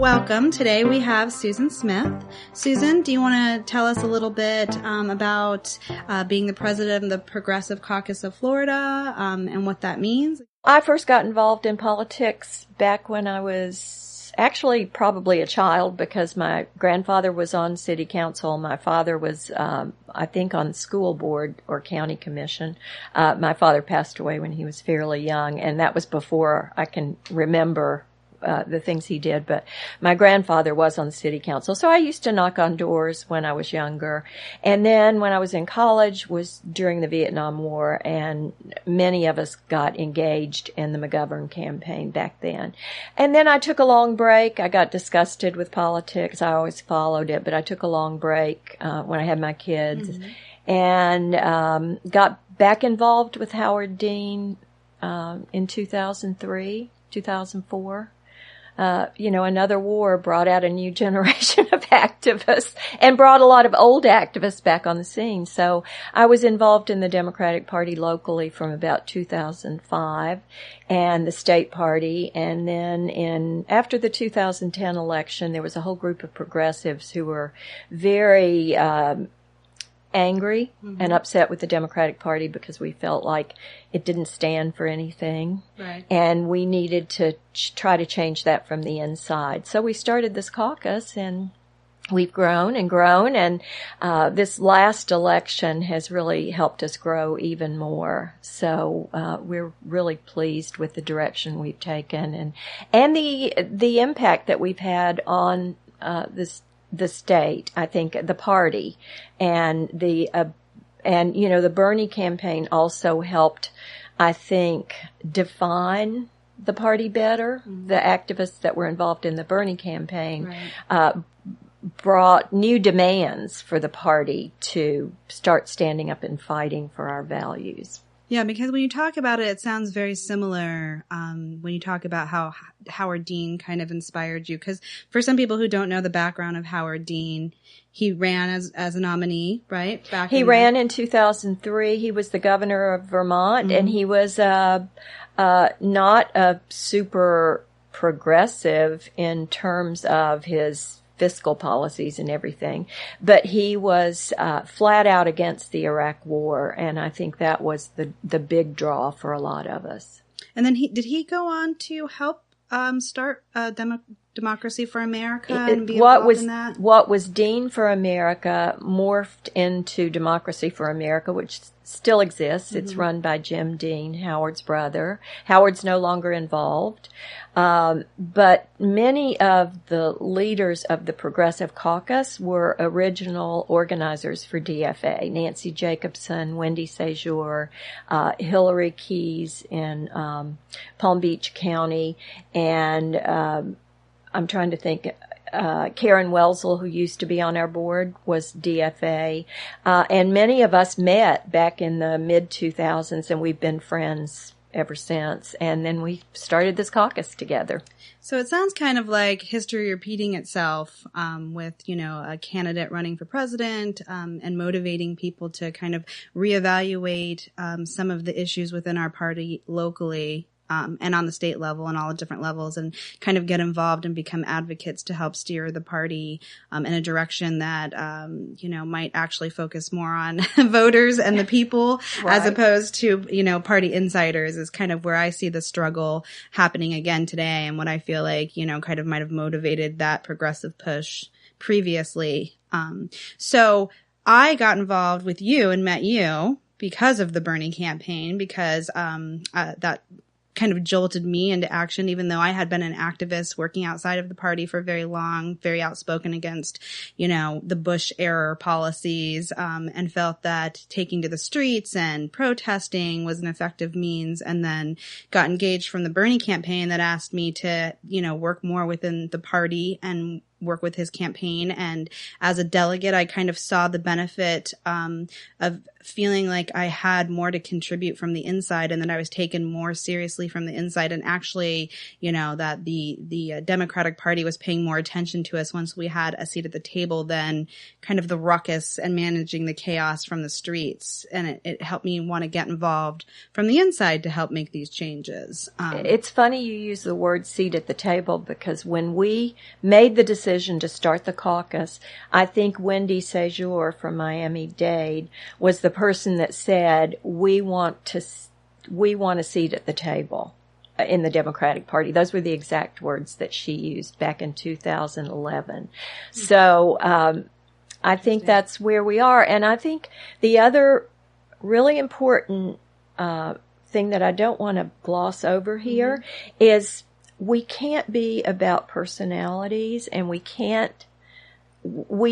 welcome. Today we have Susan Smith. Susan, do you want to tell us a little bit about being the president of the Progressive Caucus of Florida and what that means? I first got involved in politics back when I was actually probably a child because my grandfather was on city council. My father was, I think, on the school board or county commission. My father passed away when he was fairly young, and that was before I can remember the things he did, but my grandfather was on the city council. So I used to knock on doors when I was younger. And then when I was in college was during the Vietnam War, and many of us got engaged in the McGovern campaign back then. And then I took a long break. I got disgusted with politics. I always followed it, but I took a long break when I had my kids and got back involved with Howard Dean in 2003, 2004. Another war brought out a new generation of activists and brought a lot of old activists back on the scene. So I was involved in the Democratic Party locally from about 2005 and the state party. And then after the 2010 election, there was a whole group of progressives who were very, angry and upset with the Democratic Party because we felt like it didn't stand for anything. Right. And we needed to try to change that from the inside. So we started this caucus, and we've grown and grown, and this last election has really helped us grow even more. So we're really pleased with the direction we've taken and the impact that we've had on the state, I think, the party, and the Bernie campaign also helped, I think, define the party better. The activists that were involved in the Bernie campaign brought new demands for the party to start standing up and fighting for our values. Yeah, because when you talk about it, it sounds very similar when you talk about how Howard Dean kind of inspired you. Because for some people who don't know the background of Howard Dean, he ran as a nominee, right? He ran in 2003. He was the governor of Vermont, and he was not a super progressive in terms of his fiscal policies and everything, but he was flat out against the Iraq War, and I think that was the big draw for a lot of us. And then did he go on to help start Democracy for America and be involved in that? What was Dean for America morphed into Democracy for America, which still exists. It's run by Jim Dean, Howard's brother. Howard's no longer involved. But many of the leaders of the Progressive Caucus were original organizers for DFA. Nancy Jacobson, Wendy Sejour, Hillary Keyes in Palm Beach County, and I'm trying to think, Karen Welzel, who used to be on our board, was DFA. And many of us met back in the mid-2000s, and we've been friends ever since. And then we started this caucus together. So it sounds kind of like history repeating itself with, a candidate running for president and motivating people to kind of reevaluate some of the issues within our party locally. And on the state level and all the different levels, and kind of get involved and become advocates to help steer the party in a direction that, might actually focus more on voters and the people as opposed to, party insiders is kind of where I see the struggle happening again today, and what I feel like, kind of might have motivated that progressive push previously. So I got involved with you and met you because of the Bernie campaign, because that kind of jolted me into action, even though I had been an activist working outside of the party for very long, very outspoken against, the Bush era policies, and felt that taking to the streets and protesting was an effective means, and then got engaged from the Bernie campaign that asked me to, work more within the party and work with his campaign. And as a delegate, I kind of saw the benefit of feeling like I had more to contribute from the inside and that I was taken more seriously from the inside, and actually, that the Democratic Party was paying more attention to us once we had a seat at the table than kind of the ruckus and managing the chaos from the streets. And it helped me want to get involved from the inside to help make these changes. It's funny you use the word seat at the table, because when we made the decision to start the caucus, I think Wendy Sejour from Miami-Dade was the person that said, we want a seat at the table in the Democratic Party. Those were the exact words that she used back in 2011. So I think that's where we are. And I think the other really important thing that I don't want to gloss over here is we can't be about personalities, and we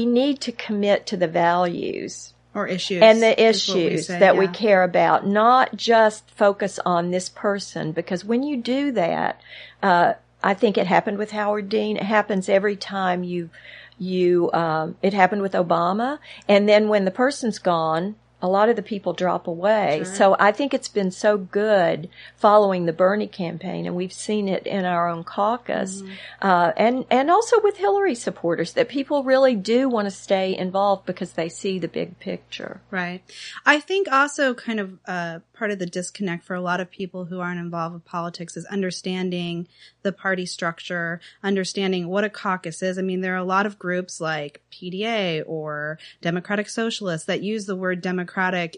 need to commit to the values or issues and the issues that we care about, not just focus on this person, because when you do that, I think it happened with Howard Dean. It happens every time it happened with Obama. And then when the person's gone, a lot of the people drop away. Sure. So I think it's been so good following the Bernie campaign, and we've seen it in our own caucus, and also with Hillary supporters, that people really do want to stay involved because they see the big picture. Right. I think also kind of part of the disconnect for a lot of people who aren't involved with politics is understanding the party structure, understanding what a caucus is. I mean, there are a lot of groups like PDA or Democratic Socialists that use the word Democratic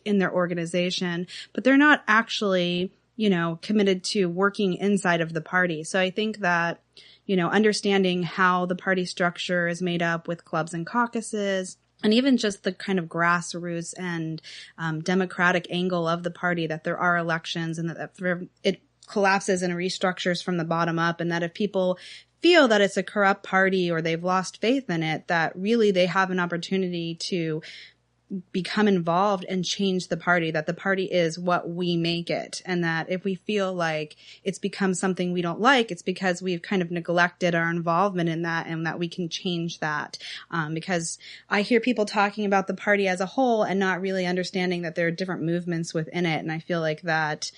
in their organization, but they're not actually, committed to working inside of the party. So I think that, understanding how the party structure is made up with clubs and caucuses, and even just the kind of grassroots and democratic angle of the party, that there are elections and that it collapses and restructures from the bottom up, and that if people feel that it's a corrupt party or they've lost faith in it, that really they have an opportunity to become involved and change the party, that the party is what we make it. And that if we feel like it's become something we don't like, it's because we've kind of neglected our involvement in that, and that we can change that. Because I hear people talking about the party as a whole and not really understanding that there are different movements within it. And I feel like that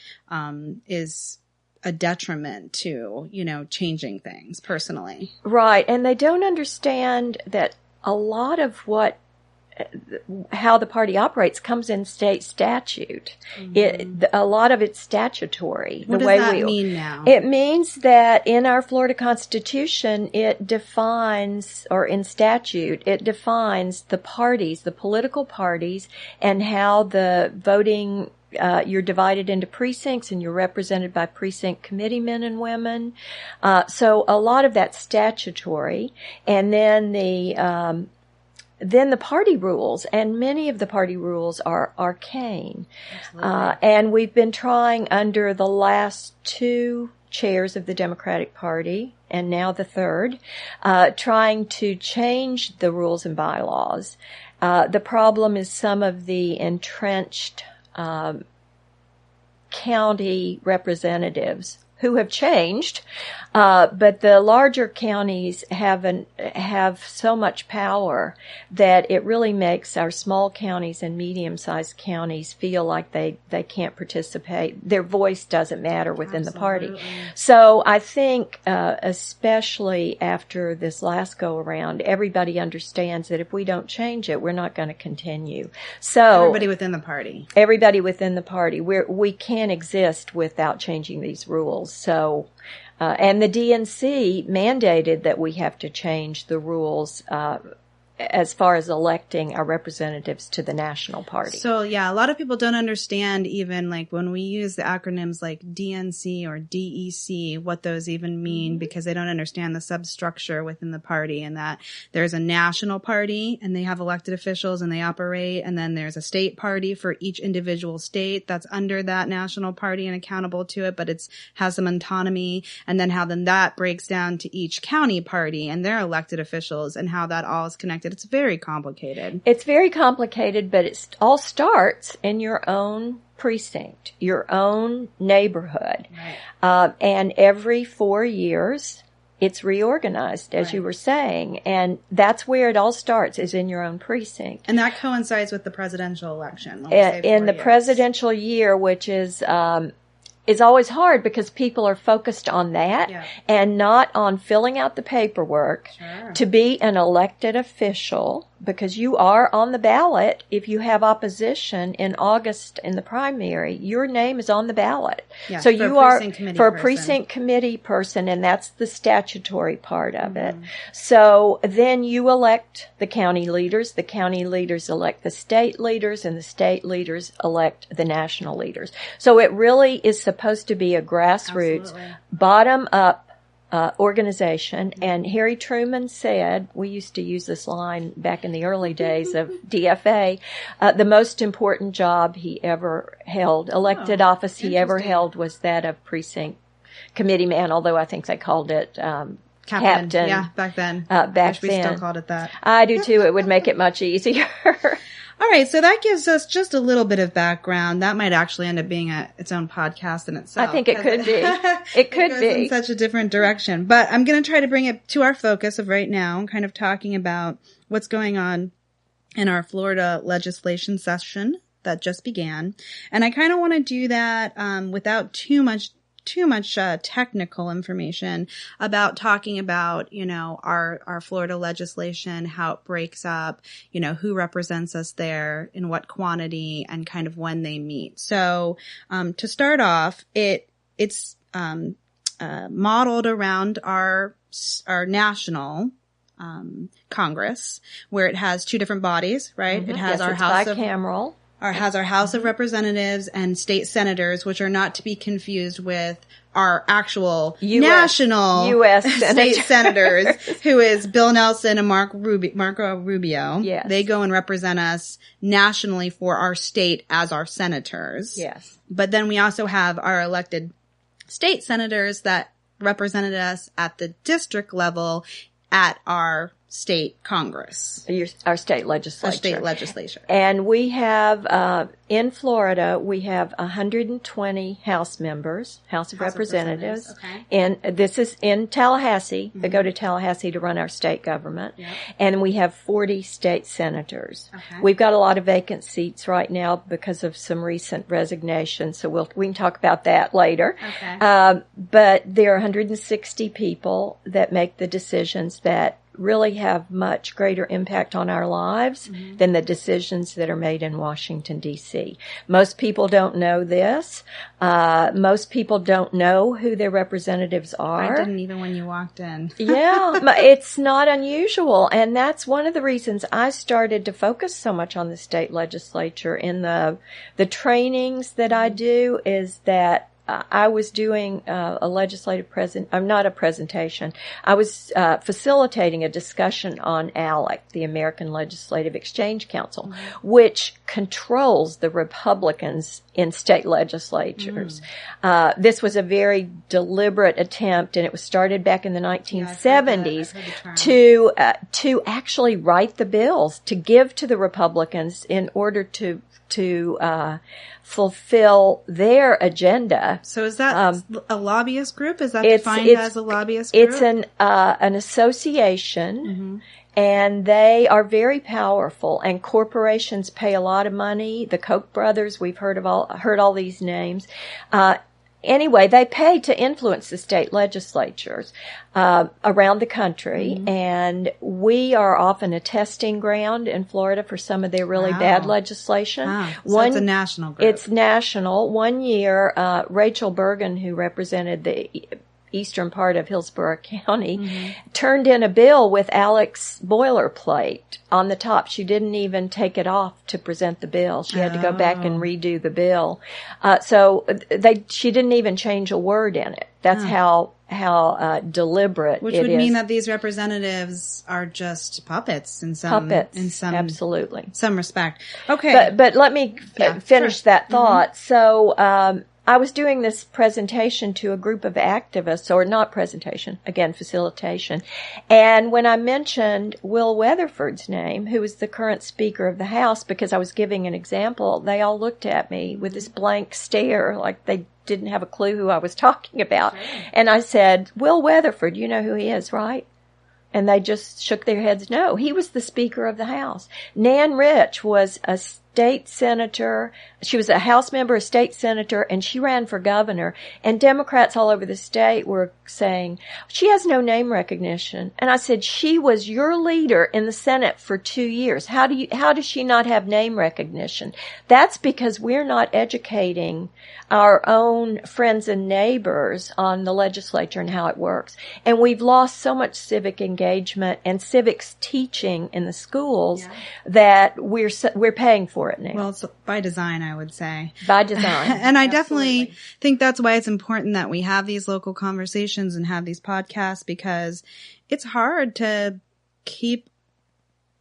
is a detriment to, changing things personally. Right. And they don't understand that a lot of how the party operates comes in state statute. A lot of it's statutory. What does that mean now? It means that in our Florida Constitution, it defines, or in statute, it defines the parties, the political parties, and how the voting, you're divided into precincts and you're represented by precinct committeemen and women. So a lot of that's statutory. And then the party rules, and many of the party rules are arcane. And we've been trying under the last two chairs of the Democratic Party, and now the third, trying to change the rules and bylaws. The problem is some of the entrenched county representatives who have changed, but the larger counties have so much power that it really makes our small counties and medium-sized counties feel like they can't participate. Their voice doesn't matter within the party. So I think, especially after this last go-around, everybody understands that if we don't change it, we're not going to continue. So everybody within the party. We can't exist without changing these rules. So, and the DNC mandated that we have to change the rules as far as electing our representatives to the national party. So yeah, a lot of people don't understand even like when we use the acronyms like DNC or DEC, what those even mean, because they don't understand the substructure within the party, and that there's a national party and they have elected officials and they operate, and then there's a state party for each individual state that's under that national party and accountable to it, but has some autonomy, and then how then that breaks down to each county party and their elected officials and how that all is connected. It's very complicated. But it all starts in your own precinct, your own neighborhood. Right. And every 4 years, it's reorganized, as you were saying. And that's where it all starts, is in your own precinct. And that coincides with the presidential election. In the presidential year, which is always hard because people are focused on that and not on filling out the paperwork to be an elected official, because you are on the ballot. If you have opposition in August in the primary, your name is on the ballot. Yeah, so you are for a precinct committee person, and that's the statutory part of it. So then you elect the county leaders elect the state leaders, and the state leaders elect the national leaders. So it really is supposed to be a grassroots, bottom-up organization. And Harry Truman said, we used to use this line back in the early days of DFA, the most important job he ever held, elected office he ever held, was that of precinct committee man, although I think they called it captain. Yeah, back then. We still called it that. I do too. It would make it much easier. All right, so that gives us just a little bit of background. That might actually end up being its own podcast in itself. I think it could be. It could goes be in such a different direction. But I'm going to try to bring it to our focus of right now, kind of talking about what's going on in our Florida legislation session that just began. And I kind of want to do that without too much technical information, about talking about, our Florida legislation, how it breaks up, who represents us there, in what quantity, and kind of when they meet. So, to start off, it's modeled around our national Congress, where it has two different bodies, right? Mm-hmm. It has our House of House of Representatives and state senators, which are not to be confused with our actual national U.S. state senators, who is Bill Nelson and Marco Rubio. Yes. They go and represent us nationally for our state as our senators. Yes. But then we also have our elected state senators that represented us at the district level at our state Congress. Our state legislature. Our state legislature. And we have, in Florida, we have 120 House members, House of Representatives. Okay. And this is in Tallahassee. Mm-hmm. They go to Tallahassee to run our state government. Yep. And we have 40 state senators. Okay. We've got a lot of vacant seats right now because of some recent resignations, so we can talk about that later. Okay. But there are 160 people that make the decisions that really have much greater impact on our lives than the decisions that are made in Washington, D.C. Most people don't know this. Most people don't know who their representatives are. I didn't even when you walked in. Yeah, it's not unusual. And that's one of the reasons I started to focus so much on the state legislature. In the trainings that I do, is that I was doing a legislative not a presentation. I was facilitating a discussion on ALEC, the American Legislative Exchange Council, which controls the Republicans in state legislatures. This was a very deliberate attempt, and it was started back in the 1970s to actually write the bills to give to the Republicans in order to fulfill their agenda. So is that a lobbyist group? Is that defined as a lobbyist group? It's an association, and they are very powerful, and corporations pay a lot of money. The Koch brothers, we've heard all these names. Anyway, they pay to influence the state legislatures around the country, and we are often a testing ground in Florida for some of their really bad legislation. So it's a national group. It's national. One year, Rachel Bergen, who represented the eastern part of Hillsborough County, turned in a bill with Alec's boilerplate on the top. She didn't even take it off to present the bill. She had to go back and redo the bill. So she didn't even change a word in it. That's how deliberate Which it would is. mean that these representatives are just puppets in some absolutely some respect. Okay, but let me finish that thought. So I was doing this presentation to a group of activists, or not presentation, again, facilitation. And when I mentioned Will Weatherford's name, who is the current Speaker of the House, because I was giving an example, they all looked at me with this blank stare, like they didn't have a clue who I was talking about. Sure. And I said, Will Weatherford, you know who he is, right? And they just shook their heads. No, he was the Speaker of the House. Nan Rich was a state senator. She was a House member, a state senator, and she ran for governor. And Democrats all over the state were saying, she has no name recognition. And I said, she was your leader in the Senate for 2 years. How does she not have name recognition? That's because we're not educating our own friends and neighbors on the legislature and how it works. And we've lost so much civic engagement and civics teaching in the schools that we're paying for it now. Well, it's by design, I would say. By design. And I definitely think that's why it's important that we have these local conversations and have these podcasts, because it's hard to keep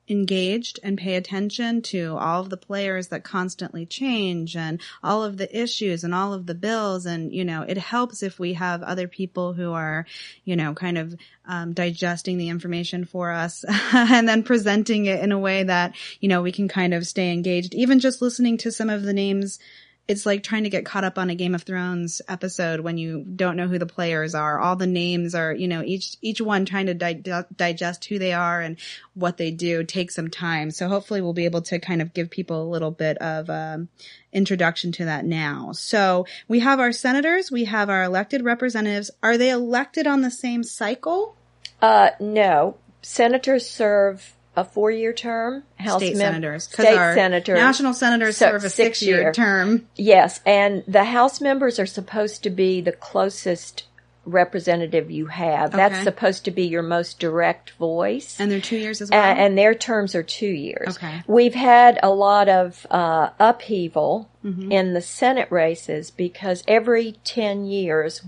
engaged and pay attention to all of the players that constantly change and all of the issues and all of the bills. And, it helps if we have other people who are, kind of digesting the information for us and then presenting it in a way that, we can kind of stay engaged. Even just listening to some of the names, it's like trying to get caught up on a Game of Thrones episode when you don't know who the players are. All the names are, each one trying to digest who they are and what they do takes some time. So hopefully we'll be able to kind of give people a little bit of introduction to that now. So we have our senators, we have our elected representatives. Are they elected on the same cycle? No. Senators serve a 4-year term. Senators. State senators. National senators serve a 6-year term. Yes, and the House members are supposed to be the closest representative you have. Okay. That's supposed to be your most direct voice. And they're 2 years as well? And their terms are 2 years. Okay. We've had a lot of upheaval in the Senate races because every 10 years,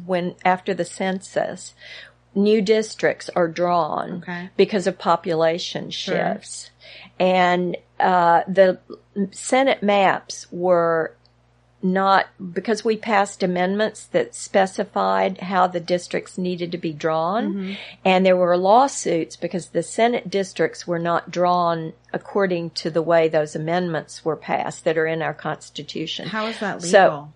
after the census, new districts are drawn because of population shifts. Sure. And the Senate maps were not, because we passed amendments that specified how the districts needed to be drawn, and there were lawsuits because the Senate districts were not drawn according to the way those amendments were passed that are in our Constitution. How is that legal? So,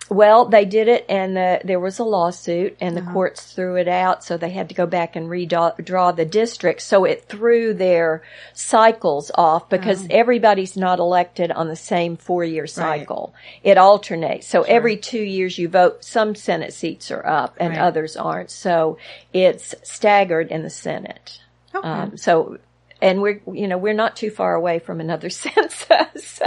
well, they did it, and there was a lawsuit, and the courts threw it out, so they had to go back and redraw the districts. So it threw their cycles off because everybody's not elected on the same 4-year cycle. Right. It alternates. So every 2 years you vote. Some Senate seats are up, and others aren't. So it's staggered in the Senate. Okay. And we're not too far away from another census.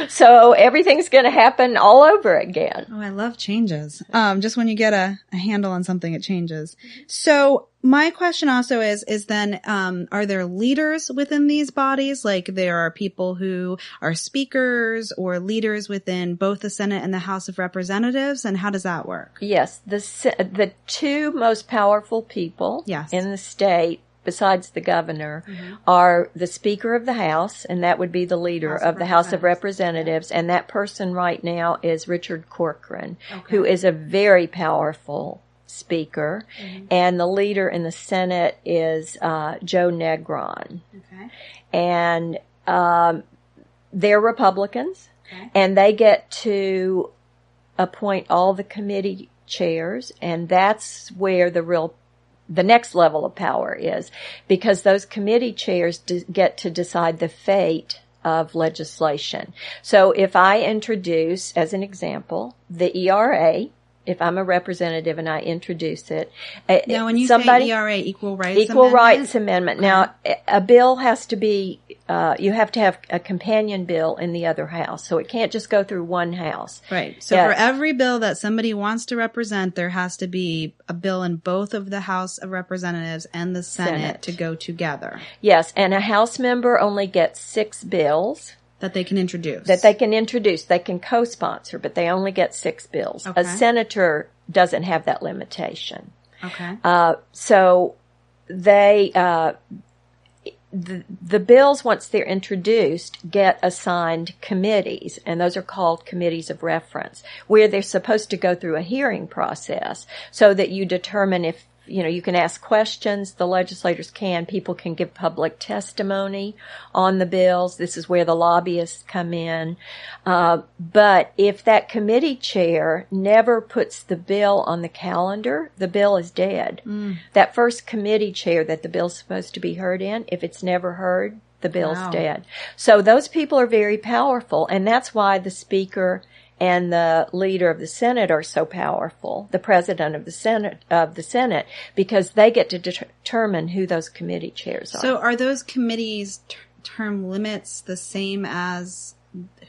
So everything's going to happen all over again. Oh, I love changes. Just when you get a handle on something, it changes. So my question also is then, are there leaders within these bodies? Like there are people who are speakers or leaders within both the Senate and the House of Representatives. And how does that work? Yes. The two most powerful people in the state, besides the governor, are the Speaker of the House, and that would be the leader of the House of Representatives, and that person right now is Richard Corcoran, who is a very powerful speaker, and the leader in the Senate is Joe Negron. Okay. And they're Republicans, and they get to appoint all the committee chairs, and that's where the next level of power is, because those committee chairs get to decide the fate of legislation. So if I introduce, as an example, the ERA, if I'm a representative and I introduce it. Now, when you say ERA, Equal Rights Amendment. Now, a bill has to be, you have to have a companion bill in the other house. So it can't just go through one house. Right. So for every bill that somebody wants to represent, there has to be a bill in both of the House of Representatives and the Senate to go together. Yes. And a House member only gets 6 bills. That they can introduce. They can co-sponsor, but they only get 6 bills. Okay. A senator doesn't have that limitation. Okay. So they, the bills, once they're introduced, get assigned committees, and those are called committees of reference, where they're supposed to go through a hearing process so that you determine if, you can ask questions, the legislators can, people can give public testimony on the bills. This is where the lobbyists come in. But if that committee chair never puts the bill on the calendar, the bill is dead. That first committee chair that the bill's supposed to be heard in, if it's never heard, the bill's dead. So those people are very powerful, and that's why the Speaker and the leader of the Senate are so powerful, the president of the Senate, because they get to determine who those committee chairs are. So are those committees term limits the same as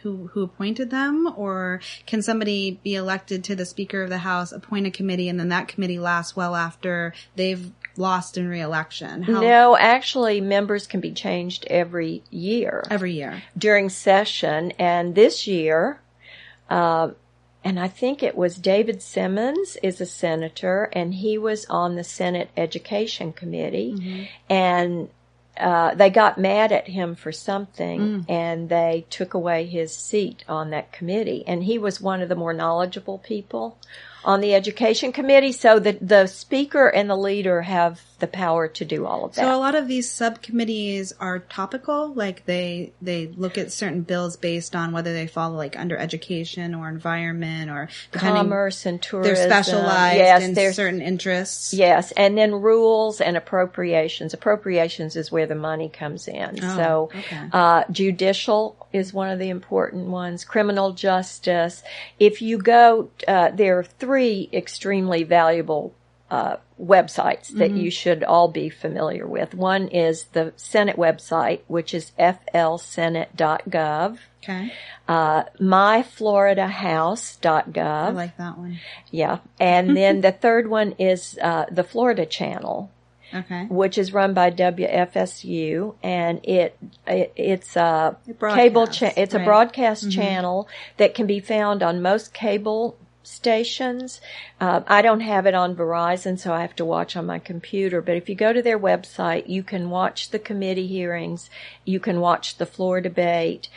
who appointed them, or can somebody be elected to the Speaker of the House, appoint a committee, and then that committee lasts well after they've lost in re-election? No, actually, members can be changed every year. Every year. During session, and this year, and I think it was David Simmons is a senator, and he was on the Senate Education Committee, and they got mad at him for something, and they took away his seat on that committee. And he was one of the more knowledgeable people on the Education Committee, so that the Speaker and the leader have the power to do all of that. So a lot of these subcommittees are topical, like they look at certain bills based on whether they fall like under education or environment or commerce and tourism. They're specialized in certain interests. Yes, and then rules and appropriations. Appropriations is where the money comes in. Judicial is one of the important ones. Criminal justice. If you go, there are 3 extremely valuable websites that you should all be familiar with. One is the Senate website, which is flsenate.gov. Okay. myfloridahouse.gov. I like that one. Yeah. And then the third one is the Florida Channel. Okay. Which is run by WFSU, and it's a cable it's a broadcast channel that can be found on most cable stations. I don't have it on Verizon, so I have to watch on my computer. But if you go to their website, you can watch the committee hearings. You can watch the floor debate.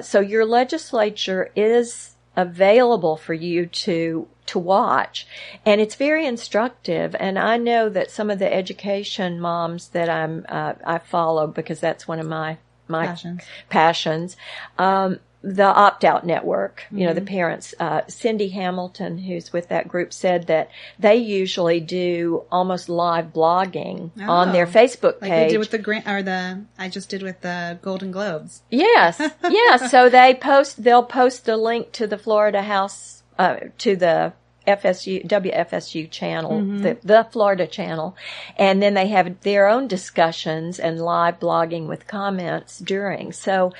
So your legislature is available for you to watch, and it's very instructive. And I know that some of the education moms that I follow, because that's one of my passions, the Opt-Out Network, the parents, Cindy Hamilton, who's with that group, said that they usually do almost live blogging on their Facebook page. Like we did with I just did with the Golden Globes. Yes. Yes. So they'll post a link to the Florida House, to the WFSU channel, the Florida channel, and then they have their own discussions and live blogging with comments during. So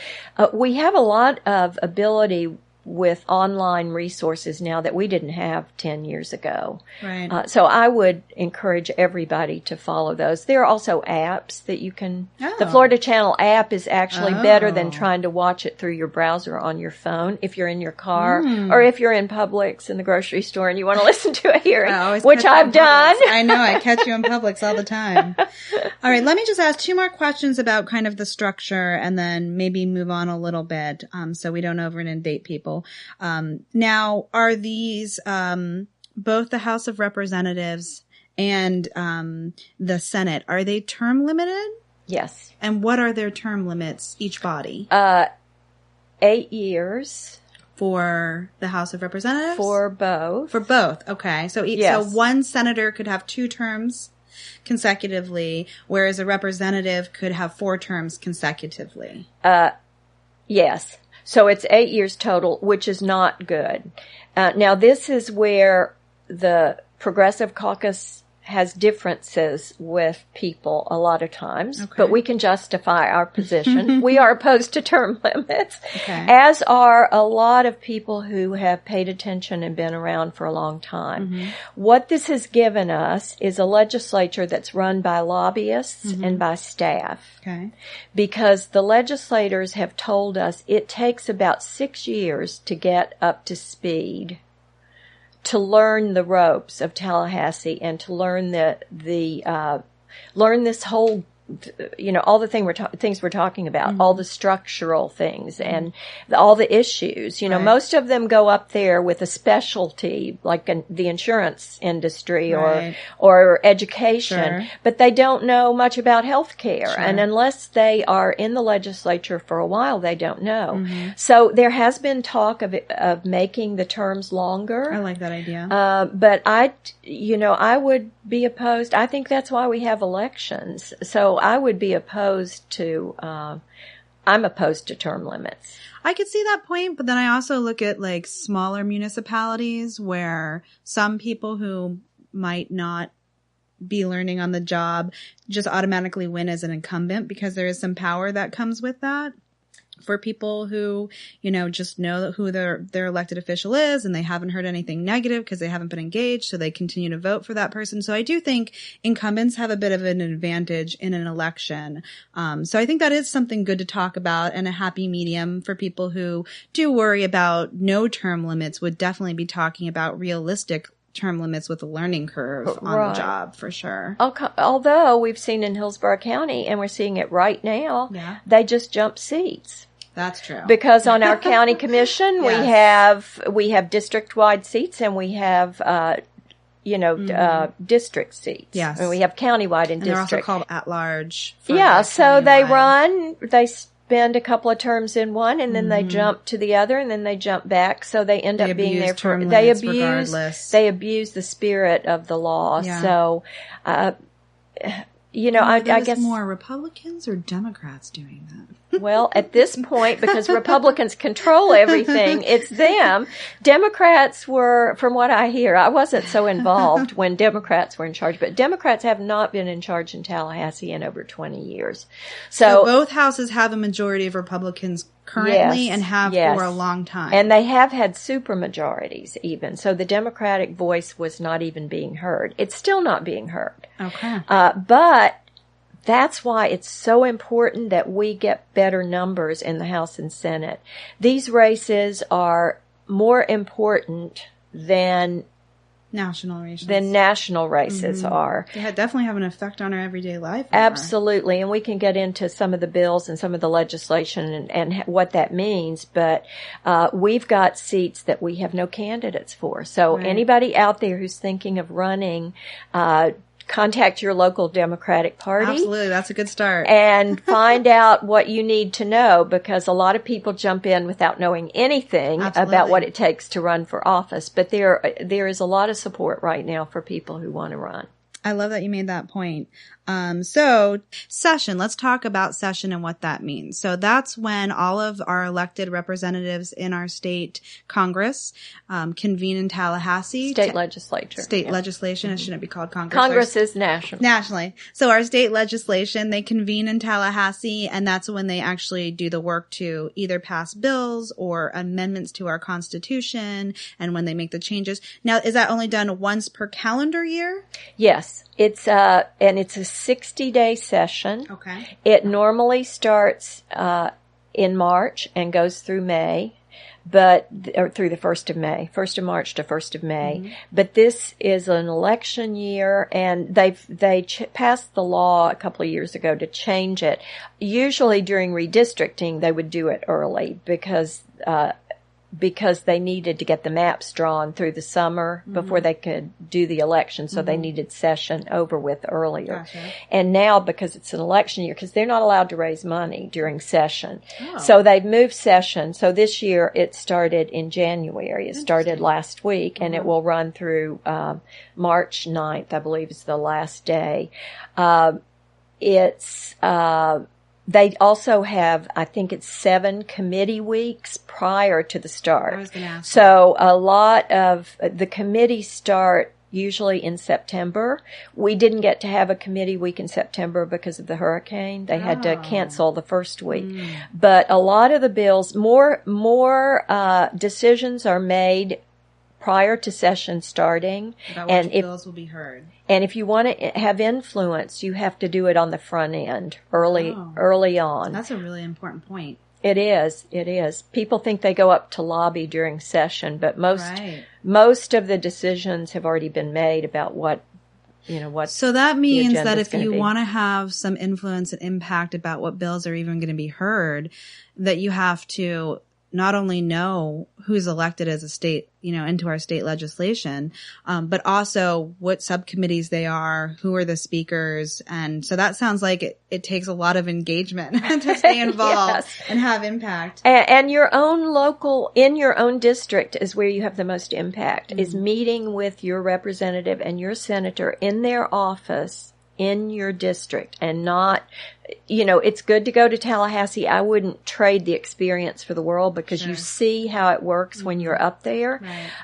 we have a lot of ability with online resources now that we didn't have 10 years ago. Right. So I would encourage everybody to follow those. There are also apps that you can... The Florida Channel app is actually better than trying to watch it through your browser on your phone if you're in your car or if you're in Publix in the grocery store and you want to listen to a hearing, which I've done. I know, I catch you in Publix all the time. All right, let me just ask 2 more questions about kind of the structure and then maybe move on a little bit so we don't over inundate people. Now, are these both the House of Representatives and the Senate, are they term limited? Yes. And what are their term limits, each body? 8 years. For the House of Representatives? For both. For both, okay. So one senator could have 2 terms consecutively, whereas a representative could have 4 terms consecutively. Yes. So it's 8 years total, which is not good. Now, this is where the Progressive Caucus has differences with people a lot of times, but we can justify our position. We are opposed to term limits, as are a lot of people who have paid attention and been around for a long time. What this has given us is a legislature that's run by lobbyists and by staff. Because the legislators have told us it takes about 6 years to get up to speed, to learn the ropes of Tallahassee and to learn learn this whole all the things we're talking about, all the structural things and all the issues. Most of them go up there with a specialty, like the insurance industry or education, but they don't know much about health care. Sure. And unless they are in the legislature for a while, they don't know. So there has been talk of making the terms longer. I like that idea. But I would be opposed. I think that's why we have elections. So I would be opposed to, I'm opposed to term limits. I could see that point, but then I also look at like smaller municipalities where some people who might not be learning on the job just automatically win as an incumbent because there is some power that comes with that. For people who, just know who their elected official is and they haven't heard anything negative because they haven't been engaged, so they continue to vote for that person. So I do think incumbents have a bit of an advantage in an election. So I think that is something good to talk about, and a happy medium for people who do worry about no term limits would definitely be talking about realistic term limits with a learning curve on the job, for sure. Although we've seen in Hillsborough County, and we're seeing it right now, they just jump seats. That's true. Because on our county commission, we have district-wide seats, and we have district seats. Yes. And we have countywide and district. They're also called at-large. So they spend a couple of terms in one, and then they jump to the other, and then they jump back. So they end up being there for they abuse the spirit of the law. Yeah. So, I guess more Republicans or Democrats doing that. Well, at this point, because Republicans control everything, it's them. Democrats were, from what I hear, I wasn't so involved when Democrats were in charge, but Democrats have not been in charge in Tallahassee in over 20 years. So both houses have a majority of Republicans currently and have for a long time. And they have had supermajorities even. So the Democratic voice was not even being heard. It's still not being heard. Okay. But that's why it's so important that we get better numbers in the House and Senate. These races are more important than national races are. They definitely have an effect on our everyday life. Absolutely. And we can get into some of the bills and some of the legislation and what that means. But we've got seats that we have no candidates for. So anybody out there who's thinking of running, contact your local Democratic Party. Absolutely. That's a good start. And find out what you need to know, because a lot of people jump in without knowing anything about what it takes to run for office. But there is a lot of support right now for people who want to run. I love that you made that point. So session, let's talk about session and what that means. So that's when all of our elected representatives in our state Congress convene in Tallahassee. State legislature. Legislation. It shouldn't be called Congress. Congress is national. Nationally. So our state legislation, they convene in Tallahassee, and that's when they actually do the work to either pass bills or amendments to our Constitution, and when they make the changes. Now, is that only done once per calendar year? Yes. It's a 60-day session. Okay. It normally starts in March and goes through May, or through the 1st of May, 1st of March to 1st of May. Mm-hmm. But this is an election year, and they passed the law a couple of years ago to change it. Usually during redistricting, they would do it early because they needed to get the maps drawn through the summer before they could do the election. So they needed session over with earlier. Gotcha. And now, because it's an election year, because they're not allowed to raise money during session. Oh. So they've moved session. So this year it started in January. It started last week, and it will run through March 9th, I believe is the last day. They also have, I think it's 7 committee weeks prior to the start. I was going to ask. So a lot of the committees start usually in September. We didn't get to have a committee week in September because of the hurricane. They had to cancel the first week. But a lot of the bills, more decisions are made prior to session starting. About which bills will be heard. And if you want to have influence, you have to do it on the front end, early on. That's a really important point. It is. People think they go up to lobby during session, but most of the decisions have already been made about what what. So that means that if you be. want to have some influence and impact about what bills are even going to be heard, that you have to not only know who's elected as a state, into our state legislation, but also what subcommittees they are, who are the speakers. And so that sounds like it takes a lot of engagement to stay involved and have impact. And your own in your own district is where you have the most impact, is meeting with your representative and your senator in their office in your district, and not, it's good to go to Tallahassee. I wouldn't trade the experience for the world, because you see how it works when you're up there.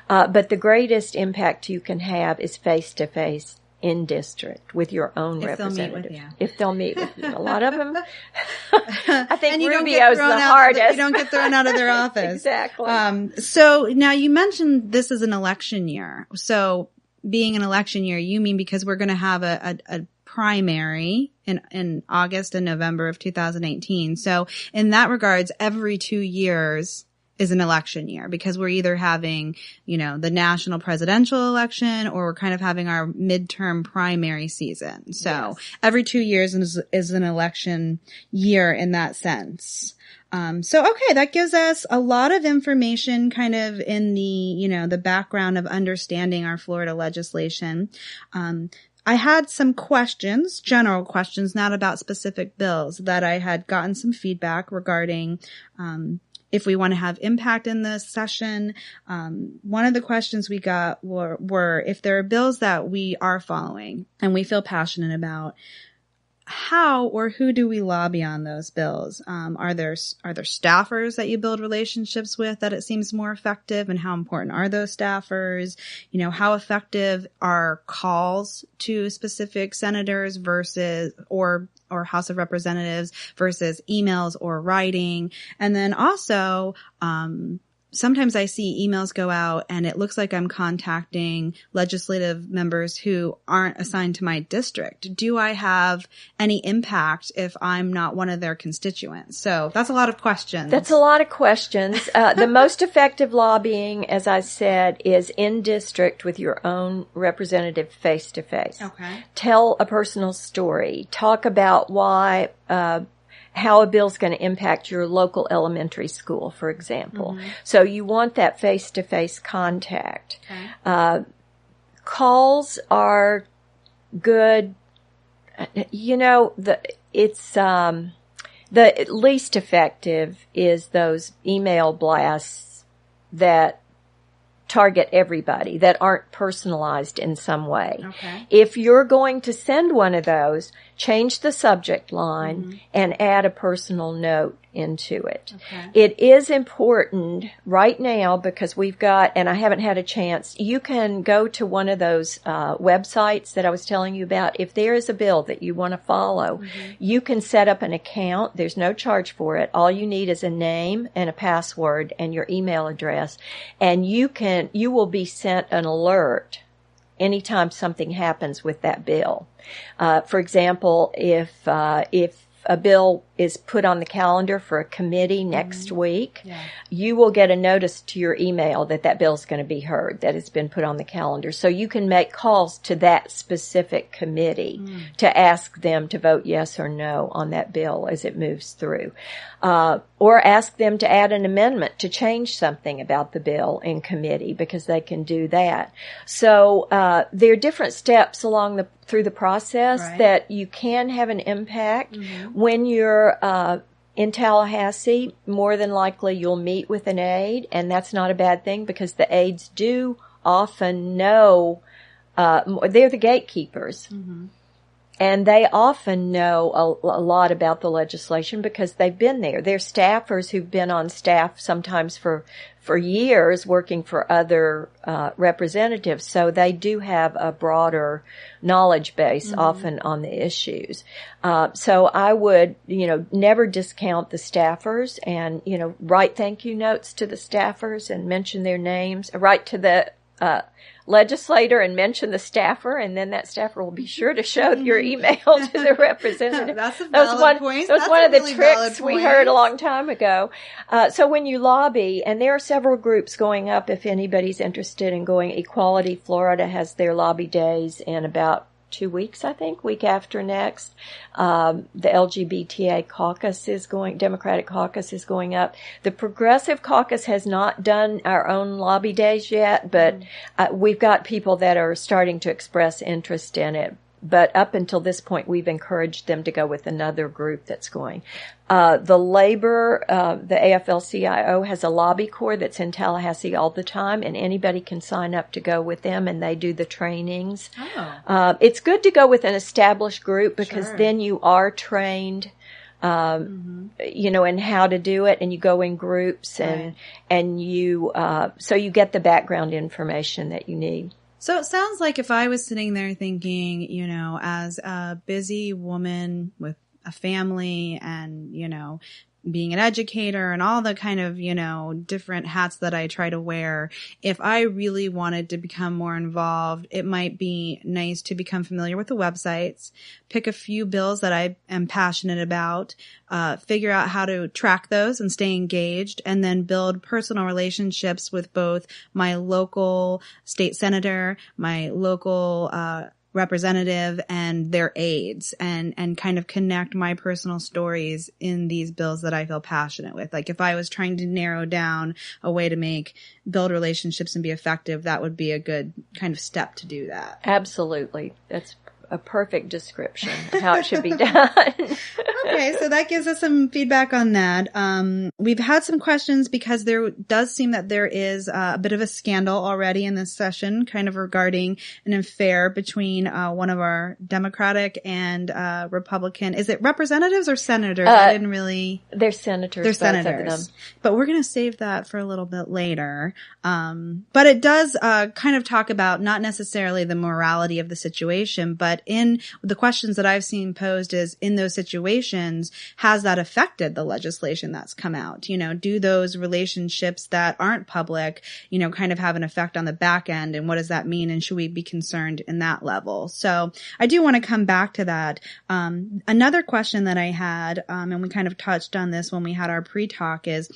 Right. But the greatest impact you can have is face to face in district with your own representative. If they'll meet with you. A lot of them, I think Rubio's the hardest. You don't get thrown out of their office. Exactly. So now you mentioned this is an election year. So being an election year, you mean because we're going to have a primary in August and November of 2018. So in that regards, every 2 years is an election year, because we're either having, the national presidential election, or we're kind of having our midterm primary season. So every 2 years is an election year in that sense. Okay, that gives us a lot of information kind of in the, the background of understanding our Florida legislation. I had some questions, general questions, not about specific bills, that I had gotten some feedback regarding, if we want to have impact in this session. One of the questions we got were if there are bills that we are following and we feel passionate about, how or who do we lobby on those bills? Are there staffers that you build relationships with that it seems more effective, and how important are those staffers? How effective are calls to specific senators versus or House of Representatives versus emails or writing? And then also, sometimes I see emails go out and it looks like I'm contacting legislative members who aren't assigned to my district. Do I have any impact if I'm not one of their constituents? So that's a lot of questions. The most effective lobbying, as I said, is in district with your own representative face to face. Okay. Tell a personal story. Talk about why, how a bill's going to impact your local elementary school, for example. Mm-hmm. So you want that face-to-face contact. Okay. Calls are good. The least effective is those email blasts that target everybody, that aren't personalized in some way. Okay. If you're going to send one of those, change the subject line and add a personal note into it. Okay. It is important right now, because we've got, and I haven't had a chance, you can go to one of those websites that I was telling you about. If there is a bill that you want to follow, you can set up an account. There's no charge for it. All you need is a name and a password and your email address, and you will be sent an alert anytime something happens with that bill. For example, if a bill is put on the calendar for a committee next week, you will get a notice to your email that bill is going to be heard, that it's been put on the calendar. So you can make calls to that specific committee to ask them to vote yes or no on that bill as it moves through. Or ask them to add an amendment to change something about the bill in committee, because they can do that. So there are different steps through the process that you can have an impact. When you're in Tallahassee, more than likely you'll meet with an aide, and that's not a bad thing, because the aides do often know, they're the gatekeepers. And they often know a lot about the legislation because they've been there. They're staffers who've been on staff sometimes for years working for other representatives. So they do have a broader knowledge base often on the issues. So I would, never discount the staffers, and, write thank you notes to the staffers and mention their names. Write to the legislator and mention the staffer, and then that staffer will be sure to show your email to the representative. That's a valid point. That was one of the tricks we heard a long time ago. So when you lobby, and there are several groups going up if anybody's interested in going. Equality Florida has their lobby days in about 2 weeks, I think, week after next. The LGBTA caucus Democratic caucus is going up. The Progressive caucus has not done our own lobby days yet, but we've got people that are starting to express interest in it. But up until this point, we've encouraged them to go with another group that's going. The Labor, the AFL-CIO has a lobby corps that's in Tallahassee all the time, and anybody can sign up to go with them, and they do the trainings. Oh. It's good to go with an established group because then you are trained, in how to do it, and you go in groups, and you, so you get the background information that you need. So it sounds like if I was sitting there thinking, as a busy woman with a family and, being an educator and all the kind of, different hats that I try to wear, if I really wanted to become more involved, it might be nice to become familiar with the websites, pick a few bills that I am passionate about, figure out how to track those and stay engaged, and then build personal relationships with both my local state senator, my local, representative and their aides, and kind of connect my personal stories in these bills that I feel passionate with. Like if I was trying to narrow down a way to build relationships and be effective, that would be a good kind of step to do that. Absolutely. That's a perfect description of how it should be done. Okay, so that gives us some feedback on that. We've had some questions because there does seem that there is a bit of a scandal already in this session, kind of regarding an affair between one of our Democratic and Republican. Is it representatives or senators? I didn't really. They're senators. They're senators. But we're going to save that for a little bit later. But it does kind of talk about not necessarily the morality of the situation, but in the questions that I've seen posed is, in those situations, has that affected the legislation that's come out? Do those relationships that aren't public, kind of have an effect on the back end? And what does that mean? And should we be concerned in that level? So I do want to come back to that. Another question that I had, and we kind of touched on this when we had our pre-talk, is,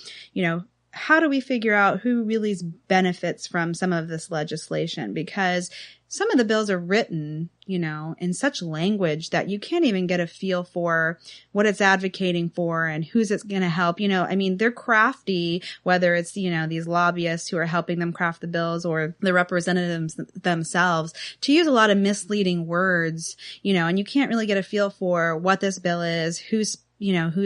how do we figure out who really benefits from some of this legislation? Because some of the bills are written, in such language that you can't even get a feel for what it's advocating for and who's it's going to help. They're crafty, whether it's, these lobbyists who are helping them craft the bills or the representatives themselves, to use a lot of misleading words, and you can't really get a feel for what this bill is, who's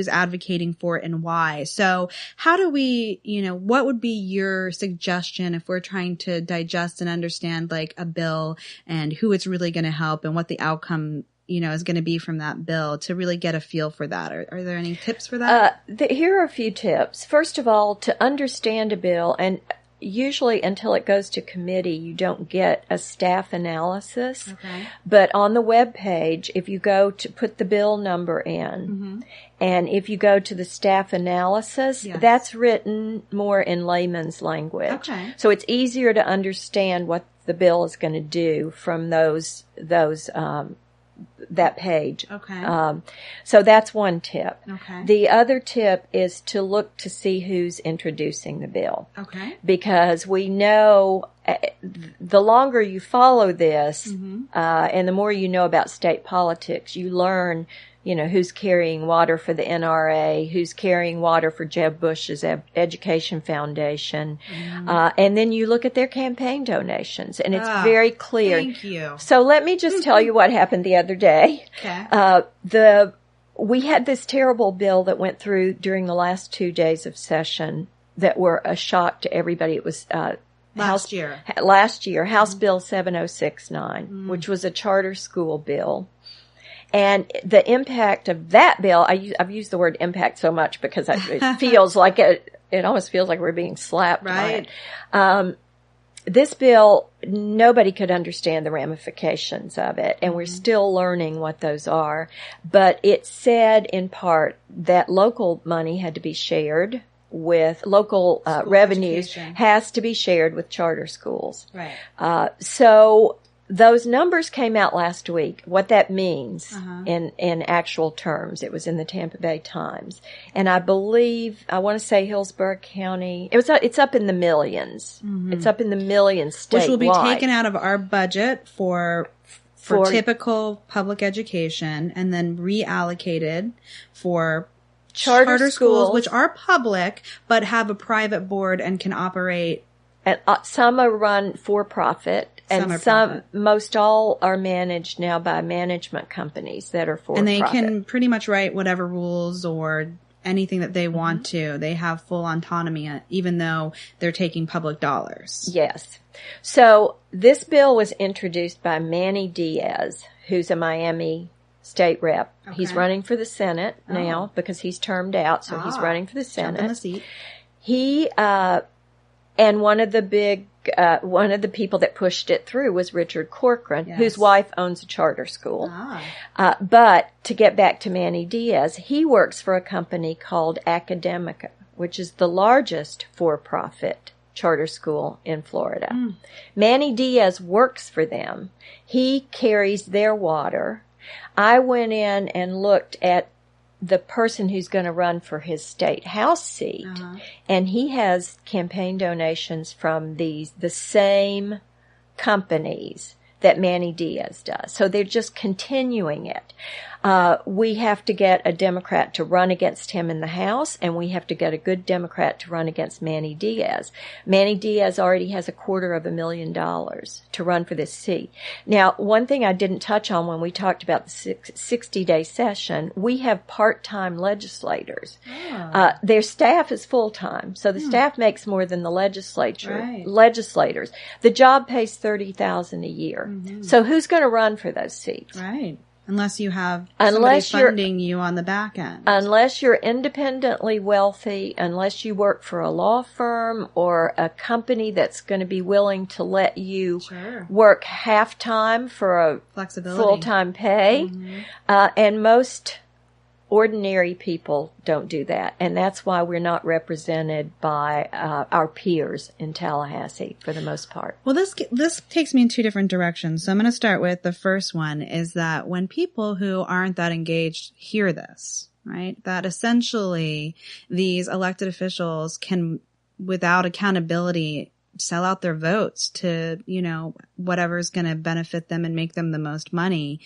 advocating for it and why. So how do we, what would be your suggestion if we're trying to digest and understand like a bill and who it's really going to help and what the outcome, is going to be from that bill, to really get a feel for that? Are there any tips for that? Here are a few tips. First of all, to understand a bill, and usually until it goes to committee, you don't get a staff analysis. Okay. But on the web page, if you go to put the bill number in, and if you go to the staff analysis, that's written more in layman's language. Okay. So it's easier to understand what the bill is going to do from that page. Okay. So that's one tip. Okay. The other tip is to look to see who's introducing the bill. Okay. Because we know the longer you follow this, and the more you know about state politics, you learn, who's carrying water for the NRA, who's carrying water for Jeb Bush's Education Foundation. And then you look at their campaign donations, and it's very clear. Thank you. So let me just tell you what happened the other day. Okay. We had this terrible bill that went through during the last 2 days of session that were a shock to everybody. It was, Last year, House Bill 7069, which was a charter school bill. And the impact of that bill, I've used the word impact so much because it feels like it almost feels like we're being slapped by it. This bill, nobody could understand the ramifications of it, and we're still learning what those are. But it said in part that local money had to be shared with local revenues, has to be shared with charter schools. Right. So those numbers came out last week, what that means in actual terms. It was in the Tampa Bay Times. And I want to say Hillsborough County, it's up in the millions. It's up in the millions statewide. Which will be taken out of our budget for for typical public education, and then reallocated for charter schools, which are public, but have a private board and can operate. And some are run for profit, and most all are managed now by management companies that are for profit. And they can pretty much write whatever rules or anything that they want to. They have full autonomy, even though they're taking public dollars. Yes. So this bill was introduced by Manny Diaz, who's a Miami state rep. Okay. He's running for the Senate now because he's termed out, so he's running for the Senate. Jump in the seat. He, and one of the people that pushed it through was Richard Corcoran, whose wife owns a charter school. But to get back to Manny Diaz, he works for a company called Academica, which is the largest for-profit charter school in Florida. Manny Diaz works for them. He carries their water. I went in and looked at the person who's going to run for his state house seat, and he has campaign donations from the same companies that Manny Diaz does. So they're just continuing it. We have to get a Democrat to run against him in the House, and we have to get a good Democrat to run against Manny Diaz. Manny Diaz already has $250,000 to run for this seat. Now, one thing I didn't touch on when we talked about the 60-day session, we have part-time legislators. Their staff is full-time, so the staff makes more than the legislators. The job pays $30,000 a year. So who's going to run for those seats? Right. Unless you have somebody funding you on the back end. Unless you're independently wealthy, unless you work for a law firm or a company that's going to be willing to let you work half-time for a full-time pay. And most ordinary people don't do that. And that's why we're not represented by our peers in Tallahassee for the most part. Well, this takes me in two different directions. So I'm going to start with the first one, is that when people who aren't that engaged hear this, right, that essentially these elected officials can, without accountability, sell out their votes to, whatever's going to benefit them and make them the most money.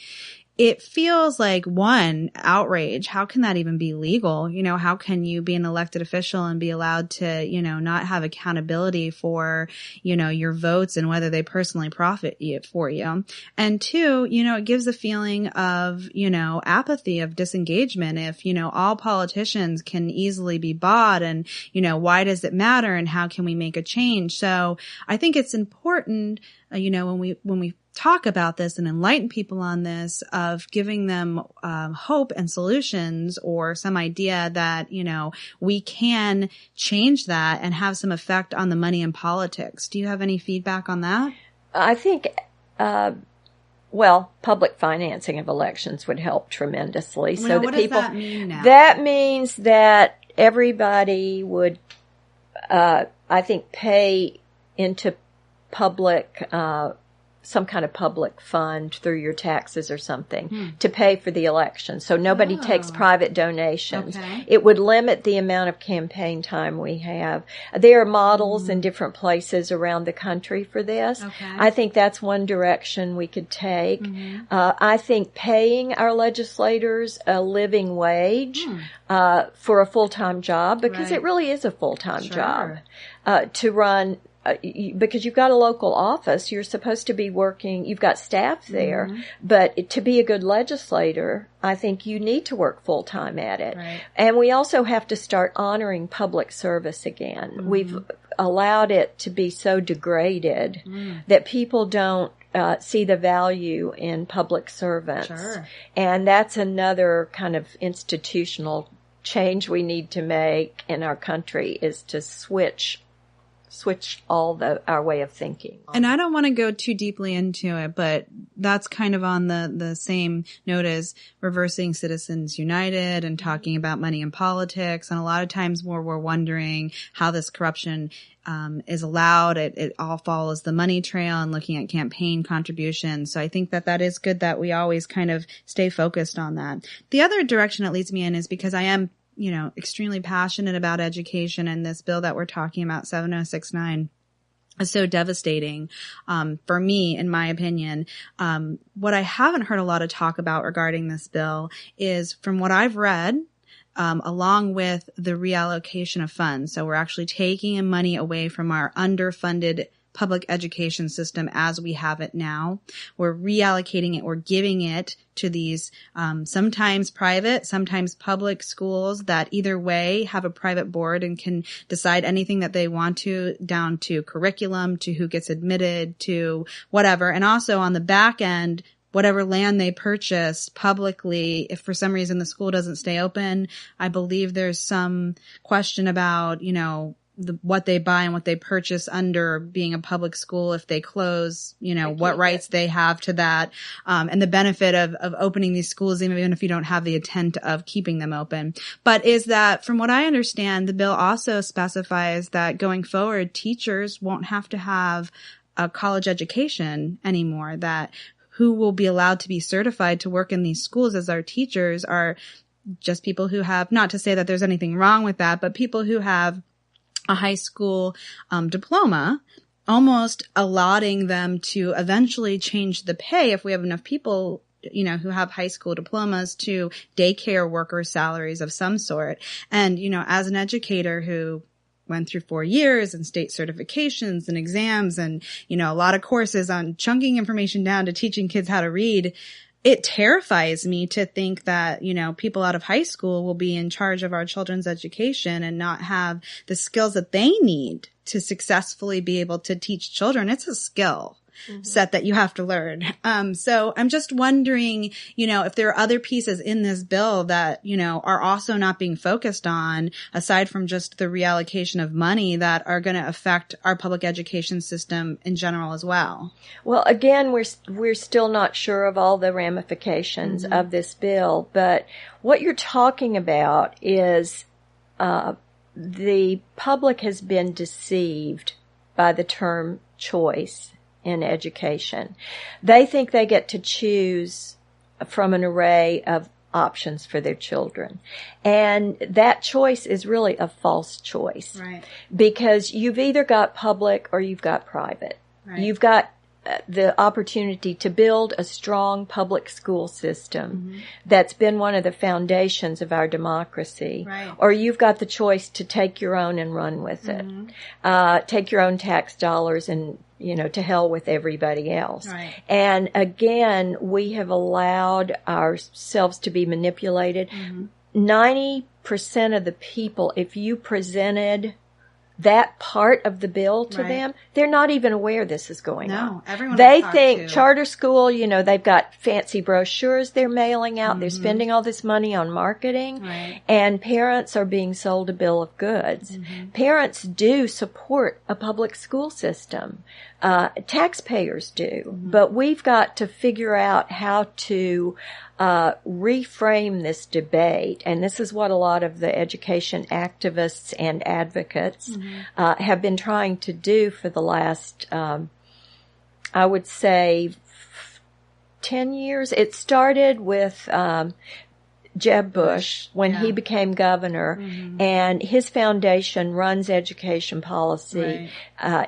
It feels like, one, outrage. How can that even be legal? How can you be an elected official and be allowed to, not have accountability for, your votes and whether they personally profit for you? And two, it gives a feeling of, apathy, of disengagement. If, all politicians can easily be bought, and, why does it matter, and how can we make a change? So I think it's important, when we talk about this and enlighten people on this, of giving them hope and solutions, or some idea that, we can change that and have some effect on the money in politics. Do you have any feedback on that? I think, public financing of elections would help tremendously. So what does that mean now? That means that everybody would, I think, pay into public, some kind of public fund through your taxes or something to pay for the election. So nobody takes private donations. Okay. It would limit the amount of campaign time we have. There are models in different places around the country for this. Okay. I think that's one direction we could take. I think paying our legislators a living wage for a full-time job, because it really is a full-time job, to run, because you've got a local office, you're supposed to be working, you've got staff there, but to be a good legislator, I think you need to work full-time at it. Right. And we also have to start honoring public service again. We've allowed it to be so degraded that people don't see the value in public servants. And that's another kind of institutional change we need to make in our country, is to switch our way of thinking. And I don't want to go too deeply into it, but that's kind of on the same note as reversing Citizens United and talking about money in politics. And a lot of times where we're wondering how this corruption is allowed, it all follows the money trail, and looking at campaign contributions. So I think that is good that we always kind of stay focused on that. The other direction it leads me in is because I am extremely passionate about education, and this bill that we're talking about, 7069, is so devastating for me, in my opinion. What I haven't heard a lot of talk about regarding this bill is, from what I've read, along with the reallocation of funds. So we're actually taking money away from our underfunded public education system as we have it now. We're reallocating it. We're giving it to these sometimes private, sometimes public schools that either way have a private board and can decide anything that they want to, down to curriculum, to who gets admitted, to whatever. And also on the back end, whatever land they purchase publicly, if for some reason the school doesn't stay open, I believe there's some question about, what they buy and what they purchase under being a public school. If they close, what rights they have to that, and the benefit of opening these schools, even if you don't have the intent of keeping them open. But is that, from what I understand, the bill also specifies that going forward, teachers won't have to have a college education anymore, that who will be allowed to be certified to work in these schools as our teachers are just people who have, not to say that there's anything wrong with that, but people who have a high school diploma, almost allotting them to eventually change the pay, if we have enough people, who have high school diplomas, to daycare worker salaries of some sort. And, as an educator who went through 4 years and state certifications and exams and, a lot of courses on chunking information down to teaching kids how to read, it terrifies me to think that, people out of high school will be in charge of our children's education and not have the skills that they need to successfully be able to teach children. It's a skill set that you have to learn. So I'm just wondering, if there are other pieces in this bill that, are also not being focused on, aside from just the reallocation of money, that are going to affect our public education system in general as well. Well, again, we're still not sure of all the ramifications of this bill, but what you're talking about is the public has been deceived by the term choice in education. They think they get to choose from an array of options for their children. And that choice is really a false choice. Right. Because you've either got public or you've got private. Right. You've got the opportunity to build a strong public school system that's been one of the foundations of our democracy. Right. Or you've got the choice to take your own and run with it. Take your own tax dollars and, to hell with everybody else. Right. And again, we have allowed ourselves to be manipulated. 90% of the people, if you presented that part of the bill to them, they're not even aware this is going on. No, everyone they think charter school, they've got fancy brochures they're mailing out. They're spending all this money on marketing. Right. And parents are being sold a bill of goods. Parents do support a public school system. Taxpayers do. But we've got to figure out how to reframe this debate, and this is what a lot of the education activists and advocates have been trying to do for the last, I would say, 10 years. It started with Jeb Bush when he became governor, and his foundation runs education policy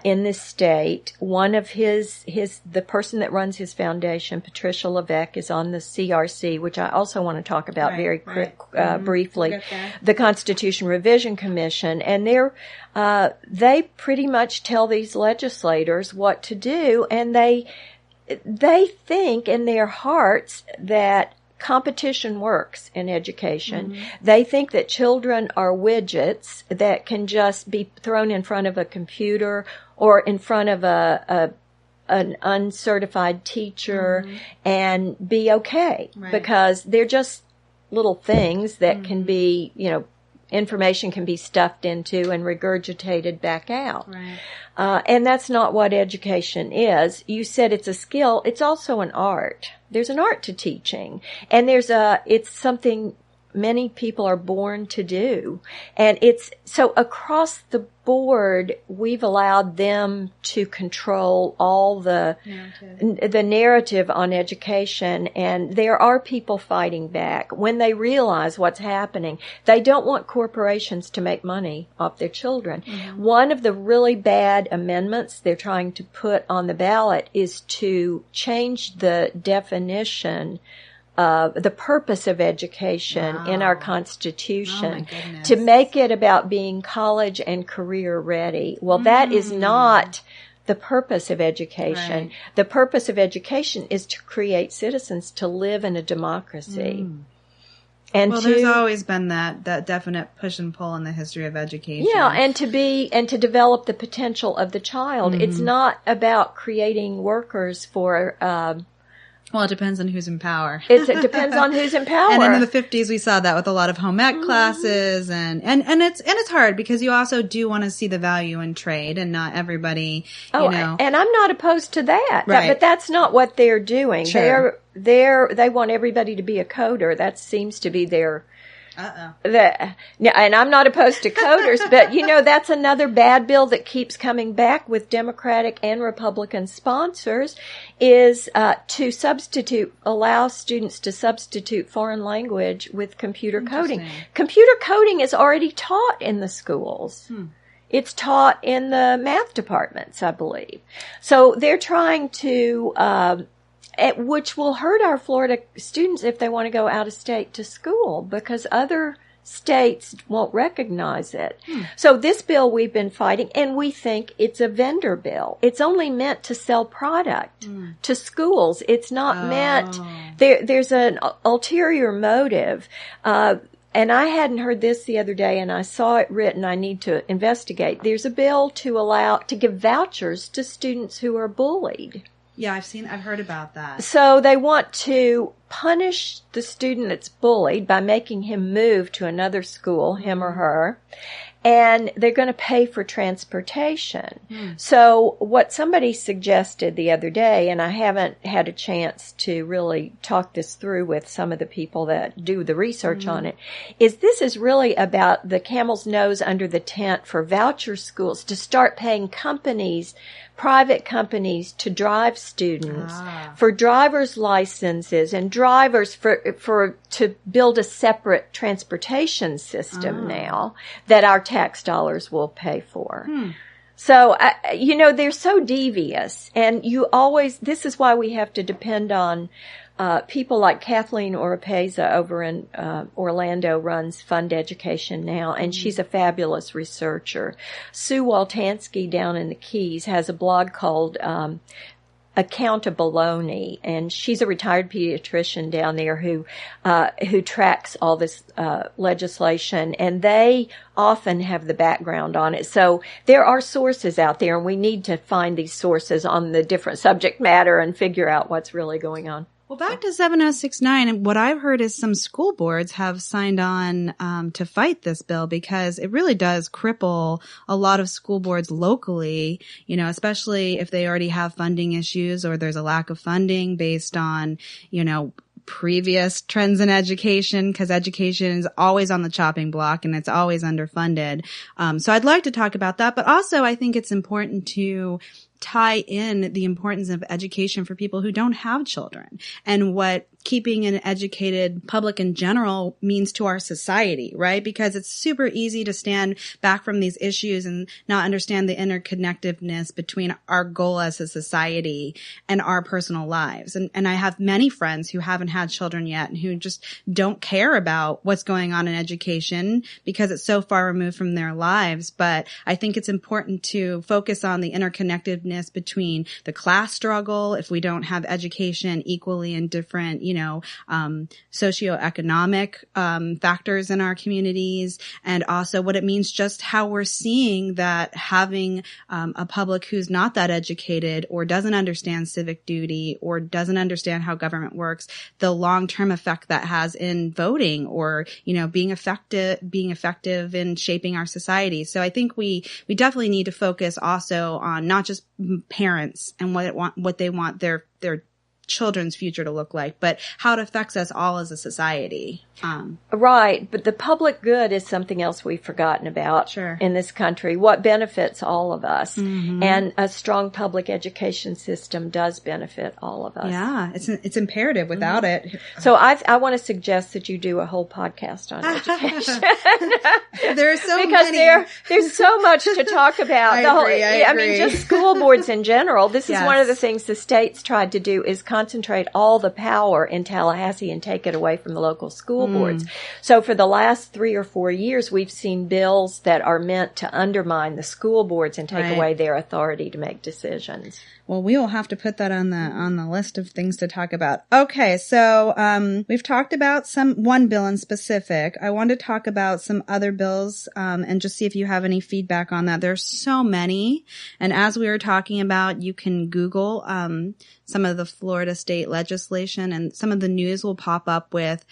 in this state. One of the person that runs his foundation, Patricia Levesque, is on the CRC, which I also want to talk about very briefly, the Constitution Revision Commission, and they pretty much tell these legislators what to do, and they think in their hearts that competition works in education. They think that children are widgets that can just be thrown in front of a computer or in front of an uncertified teacher and be okay, because they're just little things that can be, information can be stuffed into and regurgitated back out. And that's not what education is. You said it's a skill. It's also an art. There's an art to teaching. And it's something many people are born to do. And it's so across the board, we've allowed them to control all the narrative on education. And there are people fighting back when they realize what's happening. They don't want corporations to make money off their children. Mm-hmm. One of the really bad amendments they're trying to put on the ballot is to change the definition the purpose of education in our Constitution to make it about being college and career ready. Well, that is not the purpose of education. Right. The purpose of education is to create citizens to live in a democracy. And there's always been that definite push and pull in the history of education. Yeah, and to develop the potential of the child. Mm-hmm. It's not about creating workers for well, it depends on who's in power. It depends on who's in power. And in the 50s, we saw that with a lot of home ec classes, and it's hard because you also do want to see the value in trade, and not everybody, you know. And I'm not opposed to that, right. But that's not what they're doing. Sure. They want everybody to be a coder. That seems to be their. And I'm not opposed to coders, but that's another bad bill that keeps coming back with Democratic and Republican sponsors is to allow students to substitute foreign language with computer coding. Computer coding is already taught in the schools. It's taught in the math departments, I believe. So they're trying to which will hurt our Florida students if they want to go out of state to school because other states won't recognize it. So this bill we've been fighting, and we think it's a vendor bill. It's only meant to sell product to schools. It's not meant, there's an ulterior motive. And I hadn't heard this the other day, and I saw it written. I need to investigate. There's a bill to give vouchers to students who are bullied. Yeah, I've heard about that. So they want to punish the student that's bullied by making him move to another school, him or her, and they're going to pay for transportation. So what somebody suggested the other day, and I haven't had a chance to really talk this through with some of the people that do the research on it, is this is really about the camel's nose under the tent for voucher schools to start paying private companies to drive students for driver's licenses and drivers to build a separate transportation system now that our tax dollars will pay for. So, they're so devious, and this is why we have to depend on people like Kathleen Oropeza over in Orlando runs Fund Education now, and she's a fabulous researcher. Sue Waltansky down in the Keys has a blog called Account of Baloney, and she's a retired pediatrician down there who tracks all this legislation, and they often have the background on it. So there are sources out there, and we need to find these sources on the different subject matter and figure out what's really going on. Well, back to 7069, what I've heard is some school boards have signed on to fight this bill because it really does cripple a lot of school boards locally, especially if they already have funding issues or there's a lack of funding based on, previous trends in education, because education is always on the chopping block and it's always underfunded. So I'd like to talk about that, but also I think it's important to tie in the importance of education for people who don't have children and what keeping an educated public in general means to our society, right? Because it's super easy to stand back from these issues and not understand the interconnectedness between our goal as a society and our personal lives. And I have many friends who haven't had children yet and who just don't care about what's going on in education because it's so far removed from their lives. But I think it's important to focus on the interconnectedness between the class struggle, if we don't have education equally in different, socioeconomic factors in our communities, and also what it means just how we're seeing that having a public who's not that educated or doesn't understand civic duty or doesn't understand how government works, the long-term effect that has in voting or, being effective in shaping our society. So I think we definitely need to focus also on not just parents and what they want their children's future to look like, but how it affects us all as a society. Right, but the public good is something else we've forgotten about in this country. What benefits all of us, and a strong public education system does benefit all of us. Yeah, it's imperative without it. So I want to suggest that you do a whole podcast on education. There are so because many. there's so much to talk about. I mean, just school boards in general. This is one of the things the states tried to do, is concentrate all the power in Tallahassee and take it away from the local school boards. So for the last 3 or 4 years, we've seen bills that are meant to undermine the school boards and take away their authority to make decisions. Well, we will have to put that on the list of things to talk about. Okay, so we've talked about one bill in specific. I want to talk about some other bills and just see if you have any feedback on that. There's so many, and as we were talking about, you can Google some of the Florida state legislation, and some of the news will pop up with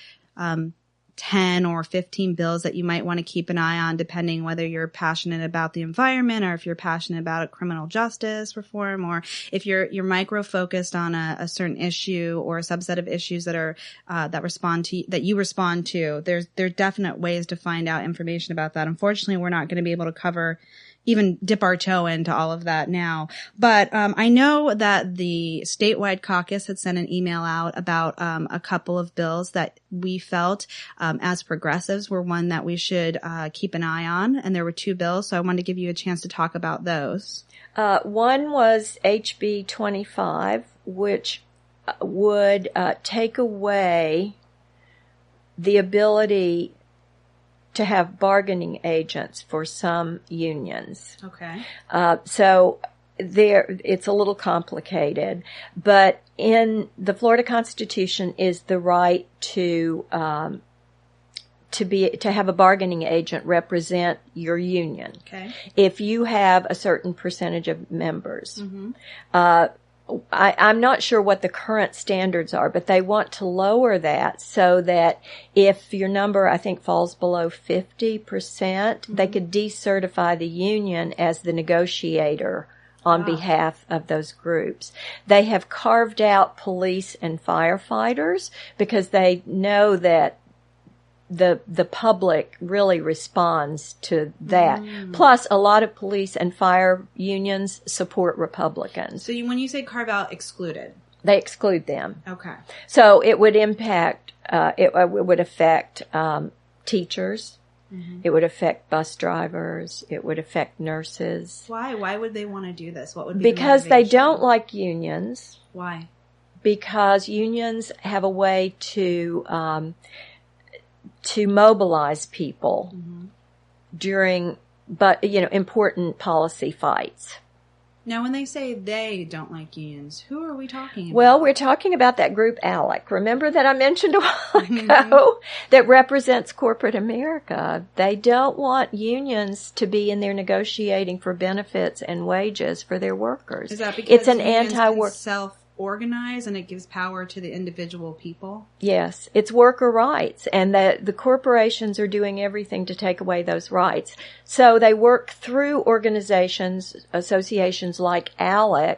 10 or 15 bills that you might want to keep an eye on, depending whether you're passionate about the environment or if you're passionate about criminal justice reform, or if you're micro focused on a certain issue or a subset of issues that are that you respond to. There are definite ways to find out information about that. Unfortunately, we're not going to be able to even dip our toe into all of that now. But I know that the statewide caucus had sent an email out about a couple of bills that we felt as progressives were one that we should keep an eye on. And there were 2 bills, so I wanted to give you a chance to talk about those. One was HB 25, which would take away the ability to have bargaining agents for some unions. Okay. So it's a little complicated, but in the Florida Constitution is the right to have a bargaining agent represent your union. Okay. If you have a certain percentage of members. I'm not sure what the current standards are, but they want to lower that so that if your number, I think, falls below 50%, they could decertify the union as the negotiator on behalf of those groups. They have carved out police and firefighters because they know that the public really responds to that. Plus, a lot of police and fire unions support Republicans. So when you say carve out, excluded? They exclude them. Okay. So it would impact, it would affect teachers. It would affect bus drivers. It would affect nurses. Why? Why would they want to do this? What would be because the they don't like unions. Why? Because unions have a way to mobilize people during, important policy fights. Now, when they say they don't like unions, who are we talking about? Well, we're talking about that group ALEC. Remember that I mentioned a while ago that represents corporate America. They don't want unions to be in there negotiating for benefits and wages for their workers. Is that because it's an anti-work self-organize and it gives power to the individual people? Yes, it's worker rights, and the corporations are doing everything to take away those rights. So they work through organizations, associations like ALEC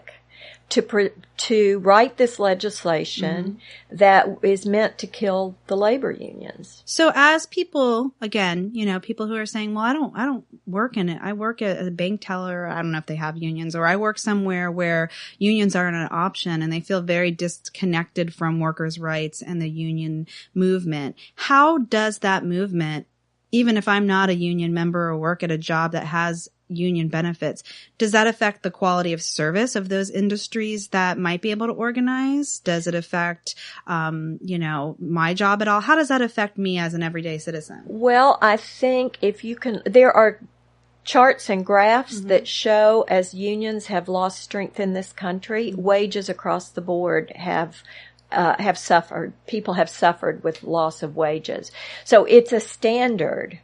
to write this legislation that is meant to kill the labor unions. So as people, again, people who are saying, well, I don't work in it. I work as a bank teller. I don't know if they have unions, or I work somewhere where unions aren't an option and they feel very disconnected from workers' rights and the union movement. How does that movement, even if I'm not a union member or work at a job that has union benefits, does that affect the quality of service of those industries that might be able to organize? Does it affect, my job at all? How does that affect me as an everyday citizen? Well, I think there are charts and graphs that show as unions have lost strength in this country, wages across the board have suffered. People have suffered with loss of wages. So it's a standard.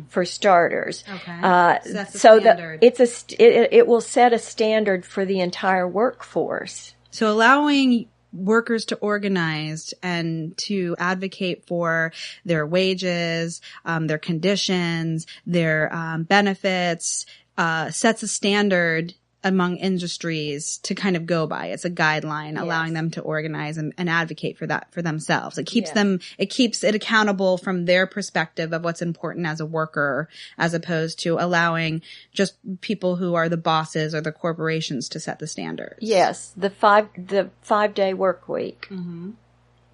For starters. Okay. So that's a standard. It will set a standard for the entire workforce. So allowing workers to organize and to advocate for their wages, their conditions, their benefits, sets a standard among industries to kind of go by. It's a guideline allowing them to organize and advocate for that for themselves. It keeps it keeps it accountable from their perspective of what's important as a worker, as opposed to allowing just people who are the bosses or the corporations to set the standards. Yes. The 5-day work week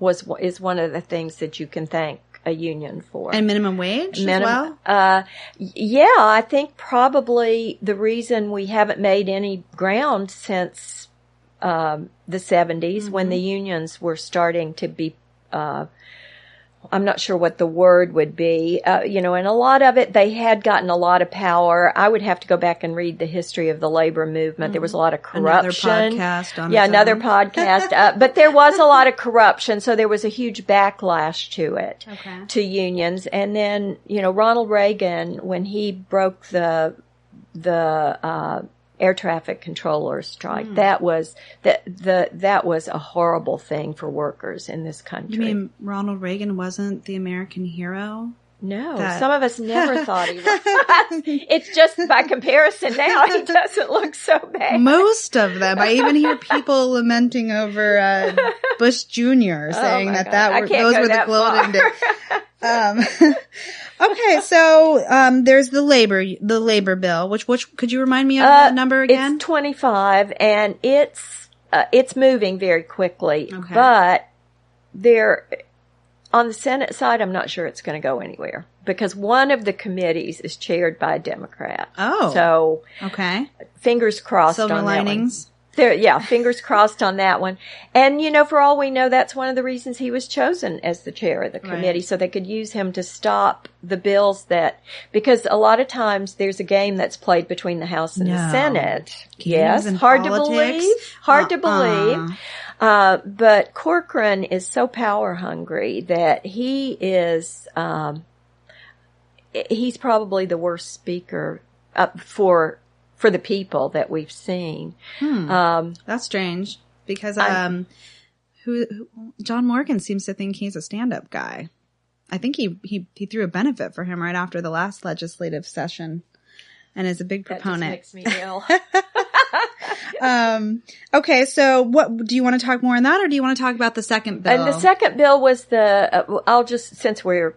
is one of the things that you can thank a union for. And minimum wage as well? Yeah, I think probably the reason we haven't made any ground since the 70s when the unions were starting to be I'm not sure what the word would be, and a lot of it, they had gotten a lot of power. I would have to go back and read the history of the labor movement. There was a lot of corruption. Another podcast on another podcast. But there was a lot of corruption, so there was a huge backlash to it, to unions. And then, Ronald Reagan, when he broke the air traffic controller strike. That was a horrible thing for workers in this country. You mean Ronald Reagan wasn't the American hero? No, some of us never thought he was. It's just by comparison now, he doesn't look so bad. Most of them. I even hear people lamenting over Bush Jr. saying those were the golden days. Okay, so there's the labor bill, which could you remind me of the number again? It's 25, and it's moving very quickly. Okay. But on the Senate side, I'm not sure it's going to go anywhere because one of the committees is chaired by a Democrat. Oh, so okay, fingers crossed. Silver on linings. That one. Fingers crossed on that one. And, for all we know, that's one of the reasons he was chosen as the chair of the committee, so they could use him to stop the bills because a lot of times there's a game that's played between the House and the Senate. Games and hard politics? to believe. But Corcoran is so power hungry that he is, he's probably the worst speaker for the people that we've seen. That's strange because John Morgan seems to think he's a stand-up guy. I think he threw a benefit for him right after the last legislative session and is a big proponent. That just makes me ill. Okay, so what do you want to talk more on that, or do you want to talk about the second bill? And the second bill was since we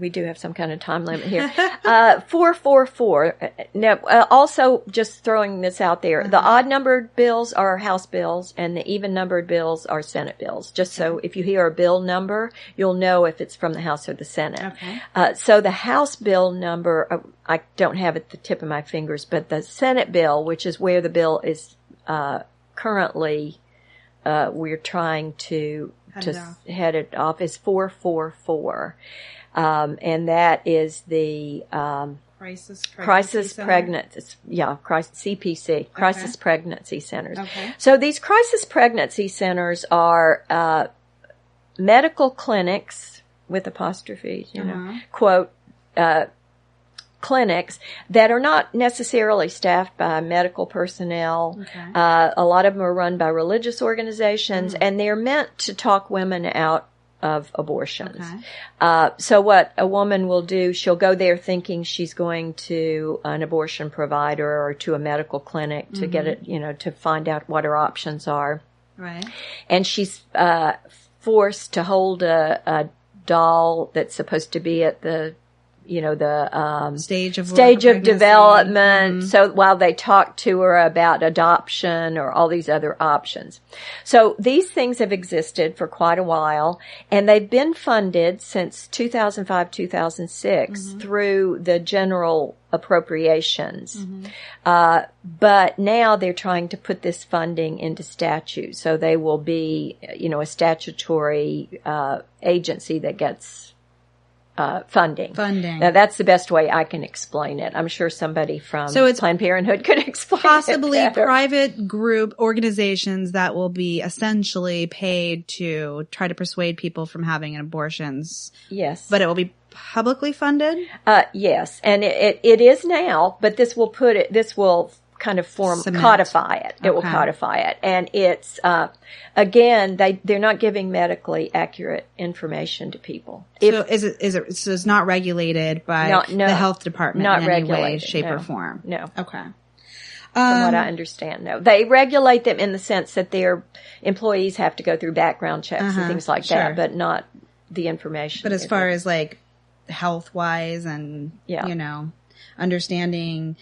do have some kind of time limit here. 444. Now, also just throwing this out there, the odd numbered bills are House bills and the even numbered bills are Senate bills. Just so if you hear a bill number, you'll know if it's from the House or the Senate. Okay. So the House bill number, I don't have it at the tip of my fingers, but the Senate bill, which is where the bill is, currently, we're trying to head it off, is 444. And that is the Crisis Pregnancy CPC, Crisis Pregnancy Centers. Okay. So these crisis pregnancy centers are medical clinics with apostrophes, quote, clinics that are not necessarily staffed by medical personnel. Okay. A lot of them are run by religious organizations, and they're meant to talk women out of abortions. Okay. So what a woman will do, she'll go there thinking she's going to an abortion provider or to a medical clinic to get it, to find out what her options are. Right. And she's forced to hold a doll that's supposed to be at the stage of development. So while they talk to her about adoption or all these other options. So these things have existed for quite a while, and they've been funded since 2005, 2006 through the general appropriations. But now they're trying to put this funding into statute. So they will be, a statutory agency that gets funding. Now, that's the best way I can explain it. I'm sure somebody from Planned Parenthood could explain possibly it better. Private group organizations that will be essentially paid to try to persuade people from having abortions. Yes. But it will be publicly funded? Yes. And it is now, but this will kind of Cement. codify it. It will Okay. codify it. And it's, again, they're not giving medically accurate information to people. So so it's not regulated by the health department not in any way, regulated, shape, no. or form? No. Okay. From what I understand, no. They regulate them in the sense that their employees have to go through background checks and things like sure. that, but not the information. But as far as like health-wise and, Yeah. you know, understanding,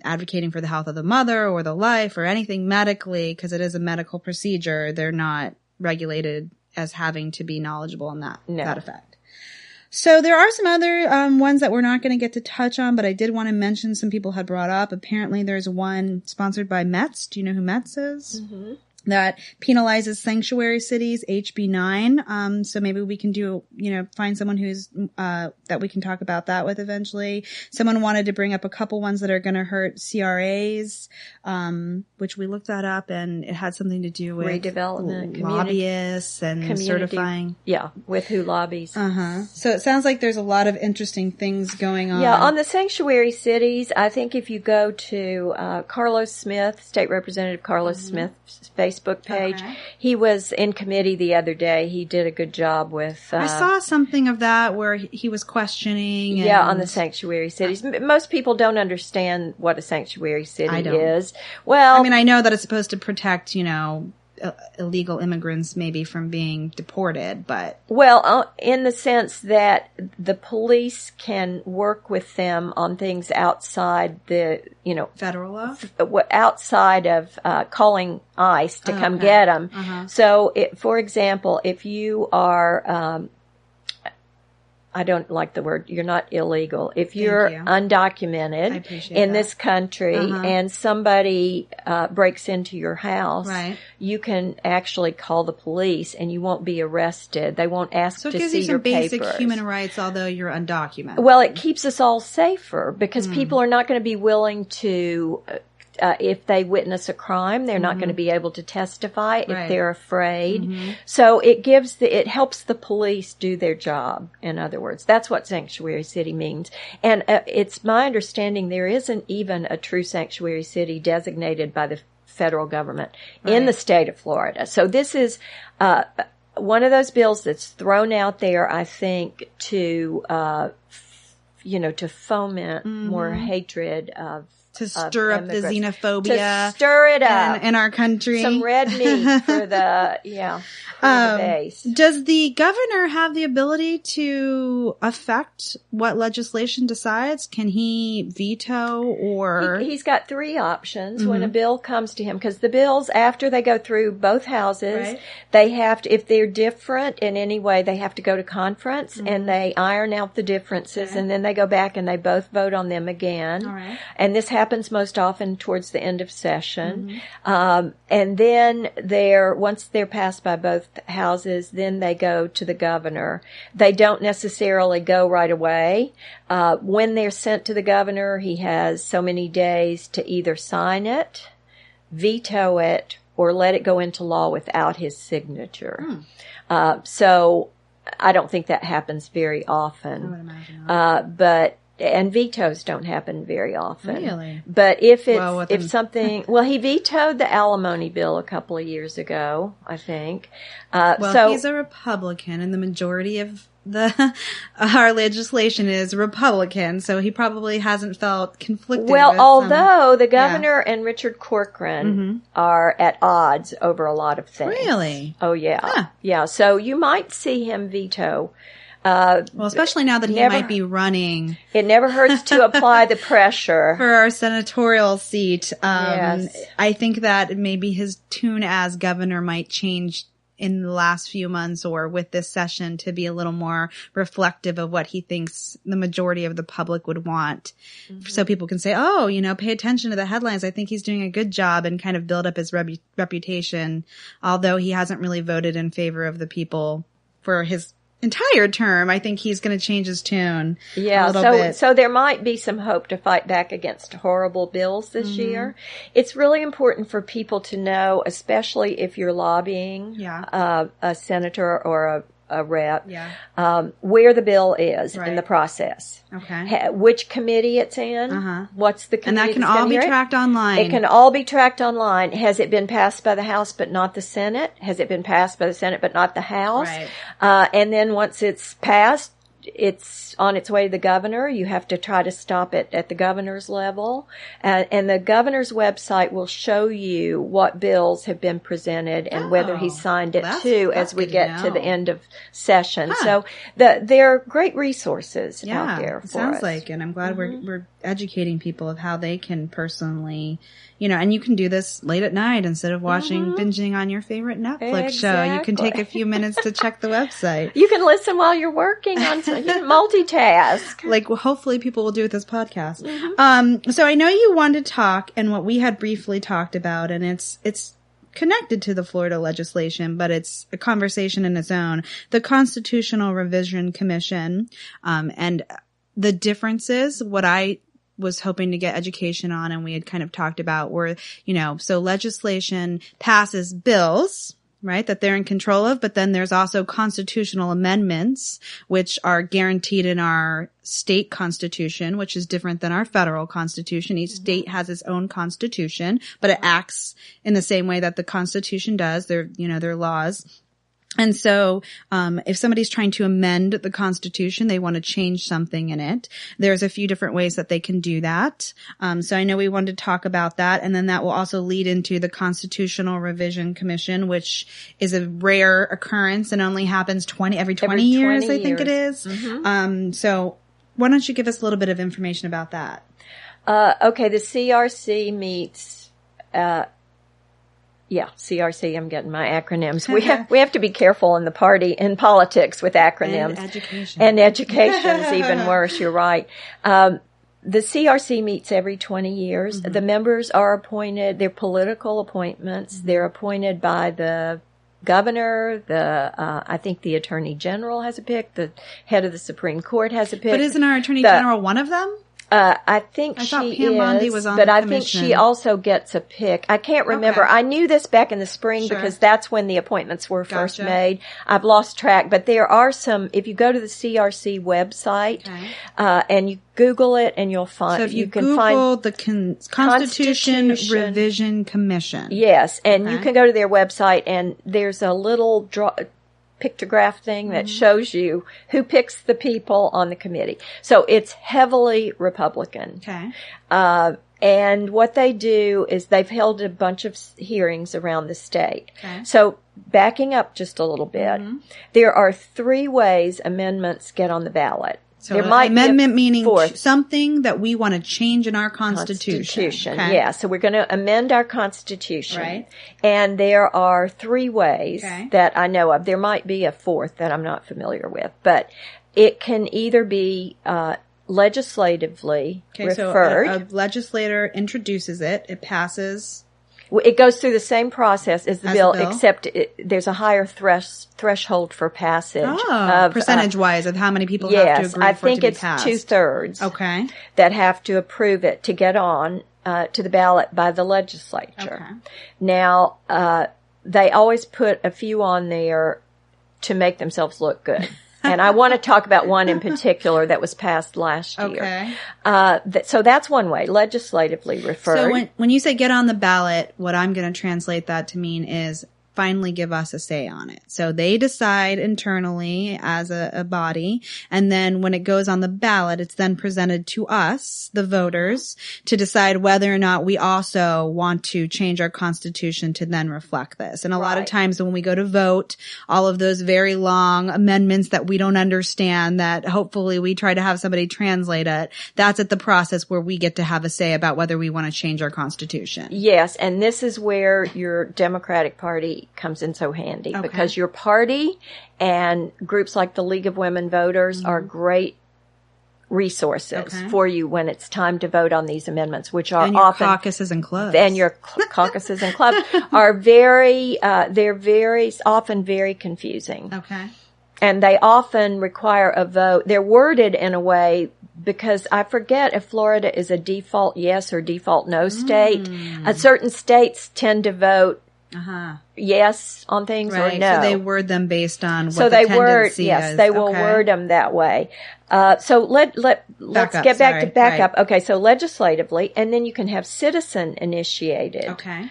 advocating for the health of the mother or the life or anything medically, because it is a medical procedure, they're not regulated as having to be knowledgeable in that effect. So there are some other ones that we're not going to get to touch on, but I did want to mention some people had brought up. Apparently there's one sponsored by Metz. Do you know who Metz is? Mm-hmm. That penalizes sanctuary cities, HB 9. So maybe we can find someone who's, that we can talk about that with eventually. Someone wanted to bring up a couple ones that are going to hurt CRAs, which we looked that up, and it had something to do with redevelopment, lobbyists and certifying. Yeah, with who lobbies. So it sounds like there's a lot of interesting things going on. Yeah, on the sanctuary cities, I think if you go to Carlos Smith, State Representative Carlos Smith's Facebook page, he was in committee the other day. He did a good job with... I saw something of that where he was questioning. Yeah, on the sanctuary cities. Most people don't understand what a sanctuary city is. Well, I mean, I know that it's supposed to protect, illegal immigrants maybe from being deported, but... Well, in the sense that the police can work with them on things outside the, federal law? Outside of calling ICE to come get them. So, for example, if you are... I don't like the word, you're not illegal. If you're undocumented in this country and somebody breaks into your house, you can actually call the police and you won't be arrested. They won't ask to see your papers. So it gives you some basic human rights, although you're undocumented. Well, it keeps us all safer because people are not going to be willing to... if they witness a crime, they're not going to be able to testify if they're afraid. So it helps the police do their job. In other words, that's what sanctuary city means. And it's my understanding there isn't even a true sanctuary city designated by the federal government in the state of Florida. So this is one of those bills that's thrown out there, I think, to to foment more hatred to stir up the xenophobia. To stir it up. In our country. Some red meat for the base. Does the governor have the ability to affect what legislation decides? Can he veto or? He's got three options when a bill comes to him, because the bills, after they go through both houses, they have to, if they're different in any way, they have to go to conference and they iron out the differences and then they go back and they both vote on them again. And this happens most often towards the end of session. And then once they're passed by both houses, then they go to the governor. They don't necessarily go right away. When they're sent to the governor, he has so many days to either sign it, veto it, or let it go into law without his signature. So I don't think that happens very often. I would imagine not. And vetoes don't happen very often. Really? But if something, he vetoed the alimony bill a couple of years ago, I think. He's a Republican, and the majority of our legislation is Republican, so he probably hasn't felt conflicted. Well, although the governor and Richard Corcoran are at odds over a lot of things. Really? Oh, yeah. Yeah. So you might see him veto. Especially now that he might be running. It never hurts to apply the pressure. For our senatorial seat. Yes. I think that maybe his tune as governor might change in the last few months or with this session to be a little more reflective of what he thinks the majority of the public would want. So people can say, pay attention to the headlines. I think he's doing a good job and kind of build up his reputation, although he hasn't really voted in favor of the people for his entire term. I think he's going to change his tune a little bit. So there might be some hope to fight back against horrible bills this year. It's really important for people to know, especially if you're lobbying a senator or a rep, where the bill is in the process. Okay. Which committee it's in. What's the committee? And that can all be tracked online. It can all be tracked online. Has it been passed by the House but not the Senate? Has it been passed by the Senate but not the House? Right. And then once it's passed, it's on its way to the governor. You have to try to stop it at the governor's level. And the governor's website will show you what bills have been presented and whether he signed it too as we get to the end of session. So there are great resources out there for us. Sounds like it. I'm glad we're educating people of how they can personally, and you can do this late at night instead of binging on your favorite Netflix show. You can take a few minutes to check the website. You can listen while you're working on you can multitask. Like, hopefully people will do with this podcast. So I know you wanted to talk, and what we had briefly talked about, and it's connected to the Florida legislation, but it's a conversation in its own. The Constitutional Revision Commission, and the differences, what I was hoping to get education on, and we had kind of talked about were, so legislation passes bills, right, that they're in control of, but then there's also constitutional amendments, which are guaranteed in our state constitution, which is different than our federal constitution. Each state has its own constitution, but it acts in the same way that the Constitution does. They're laws. And so, if somebody's trying to amend the Constitution, they want to change something in it, there's a few different ways that they can do that. So I know we wanted to talk about that, and then that will also lead into the Constitutional Revision Commission, which is a rare occurrence and only happens every 20 years, I think it is. So why don't you give us a little bit of information about that? Okay, the CRC meets, CRC, I'm getting my acronyms. We have to be careful in the party, in politics with acronyms. And education is even worse, you're right. The CRC meets every 20 years. The members are appointed, they're political appointments. They're appointed by the governor, I think the attorney general has a pick, the head of the Supreme Court has a pick. But isn't our attorney general one of them? I think she Pam Bondi is, was on but the I commission. think she also gets a pick. I can't remember. I knew this back in the spring because that's when the appointments were first made. I've lost track, but there are some, if you go to the CRC website, and you Google it and you'll find, so if you can Google the Constitution Revision Commission. Yes. And you can go to their website and there's a little pictograph thing that shows you who picks the people on the committee. So it's heavily Republican. And what they do is they've held a bunch of hearings around the state. So backing up just a little bit, there are 3 ways amendments get on the ballot. So there might amendment meaning something that we want to change in our Constitution. Yeah. So we're going to amend our Constitution. Right. And there are 3 ways that I know of. There might be a 4th that I'm not familiar with, but it can either be legislatively referred. So a legislator introduces it. It passes. It goes through the same process as the bill, except there's a higher threshold for passage. Percentage-wise of how many people have to agree for it to be passed. Yes, I think it's 2/3 that have to approve it to get on to the ballot by the legislature. Now, they always put a few on there to make themselves look good. And I want to talk about one in particular that was passed last year. So that's one way, legislatively referred. So when you say get on the ballot, what I'm going to translate that to mean is finally give us a say on it. So they decide internally as a body, and then when it goes on the ballot, it's then presented to us, the voters, to decide whether or not we also want to change our Constitution to then reflect this. And a lot of times when we go to vote, all of those very long amendments that we don't understand, that hopefully we try to have somebody translate it, that's at the process where we get to have a say about whether we want to change our Constitution. Yes, and this is where your Democratic Party comes in so handy because your party and groups like the League of Women Voters are great resources for you when it's time to vote on these amendments, which are and your often caucuses and clubs. And your caucuses and clubs are they're often very confusing. And they often require a vote. They're worded in a way because I forget if Florida is a default yes or default no state. Certain states tend to vote yes on things or no. So they word them based on what so the they tendency word, is. They will word them that way. So let's get back up. Okay, so legislatively, and then you can have citizen initiated. Okay.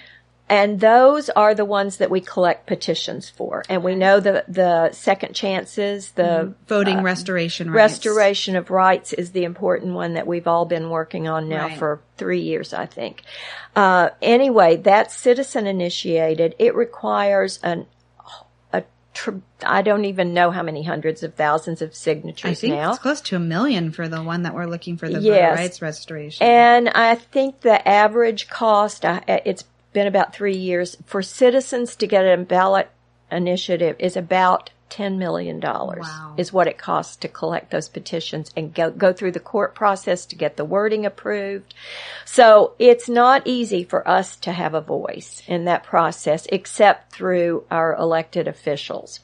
And those are the ones that we collect petitions for. And we know the second chances, the voting restoration rights. Restoration of rights is the important one that we've all been working on now for 3 years, I think. Anyway, that's citizen initiated. It requires I don't even know how many hundreds of thousands of signatures I think now. It's close to 1 million for the one that we're looking for the voter rights restoration. And I think the average cost, it's been about 3 years, for citizens to get a ballot initiative is about $10 million is what it costs to collect those petitions and go through the court process to get the wording approved. So it's not easy for us to have a voice in that process except through our elected officials.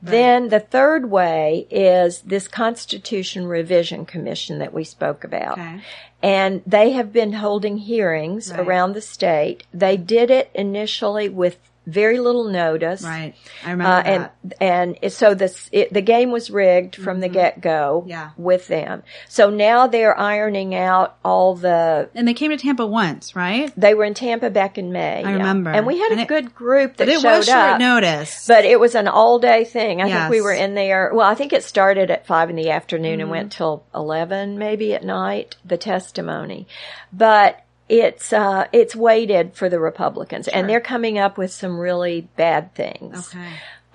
Right. Then the third way is this Constitution Revision Commission that we spoke about. Okay. And they have been holding hearings around the state. They did it initially with very little notice. Right. I remember that. And so the game was rigged from the get-go with them. So now they're ironing out all the... And they came to Tampa once, right? They were in Tampa back in May. I remember. And we had a good group that showed up. But it was short notice. But it was an all-day thing. I think we were in there... Well, I think it started at 5 in the afternoon and went till 11 maybe at night, the testimony. But... It's weighted for the Republicans, and they're coming up with some really bad things.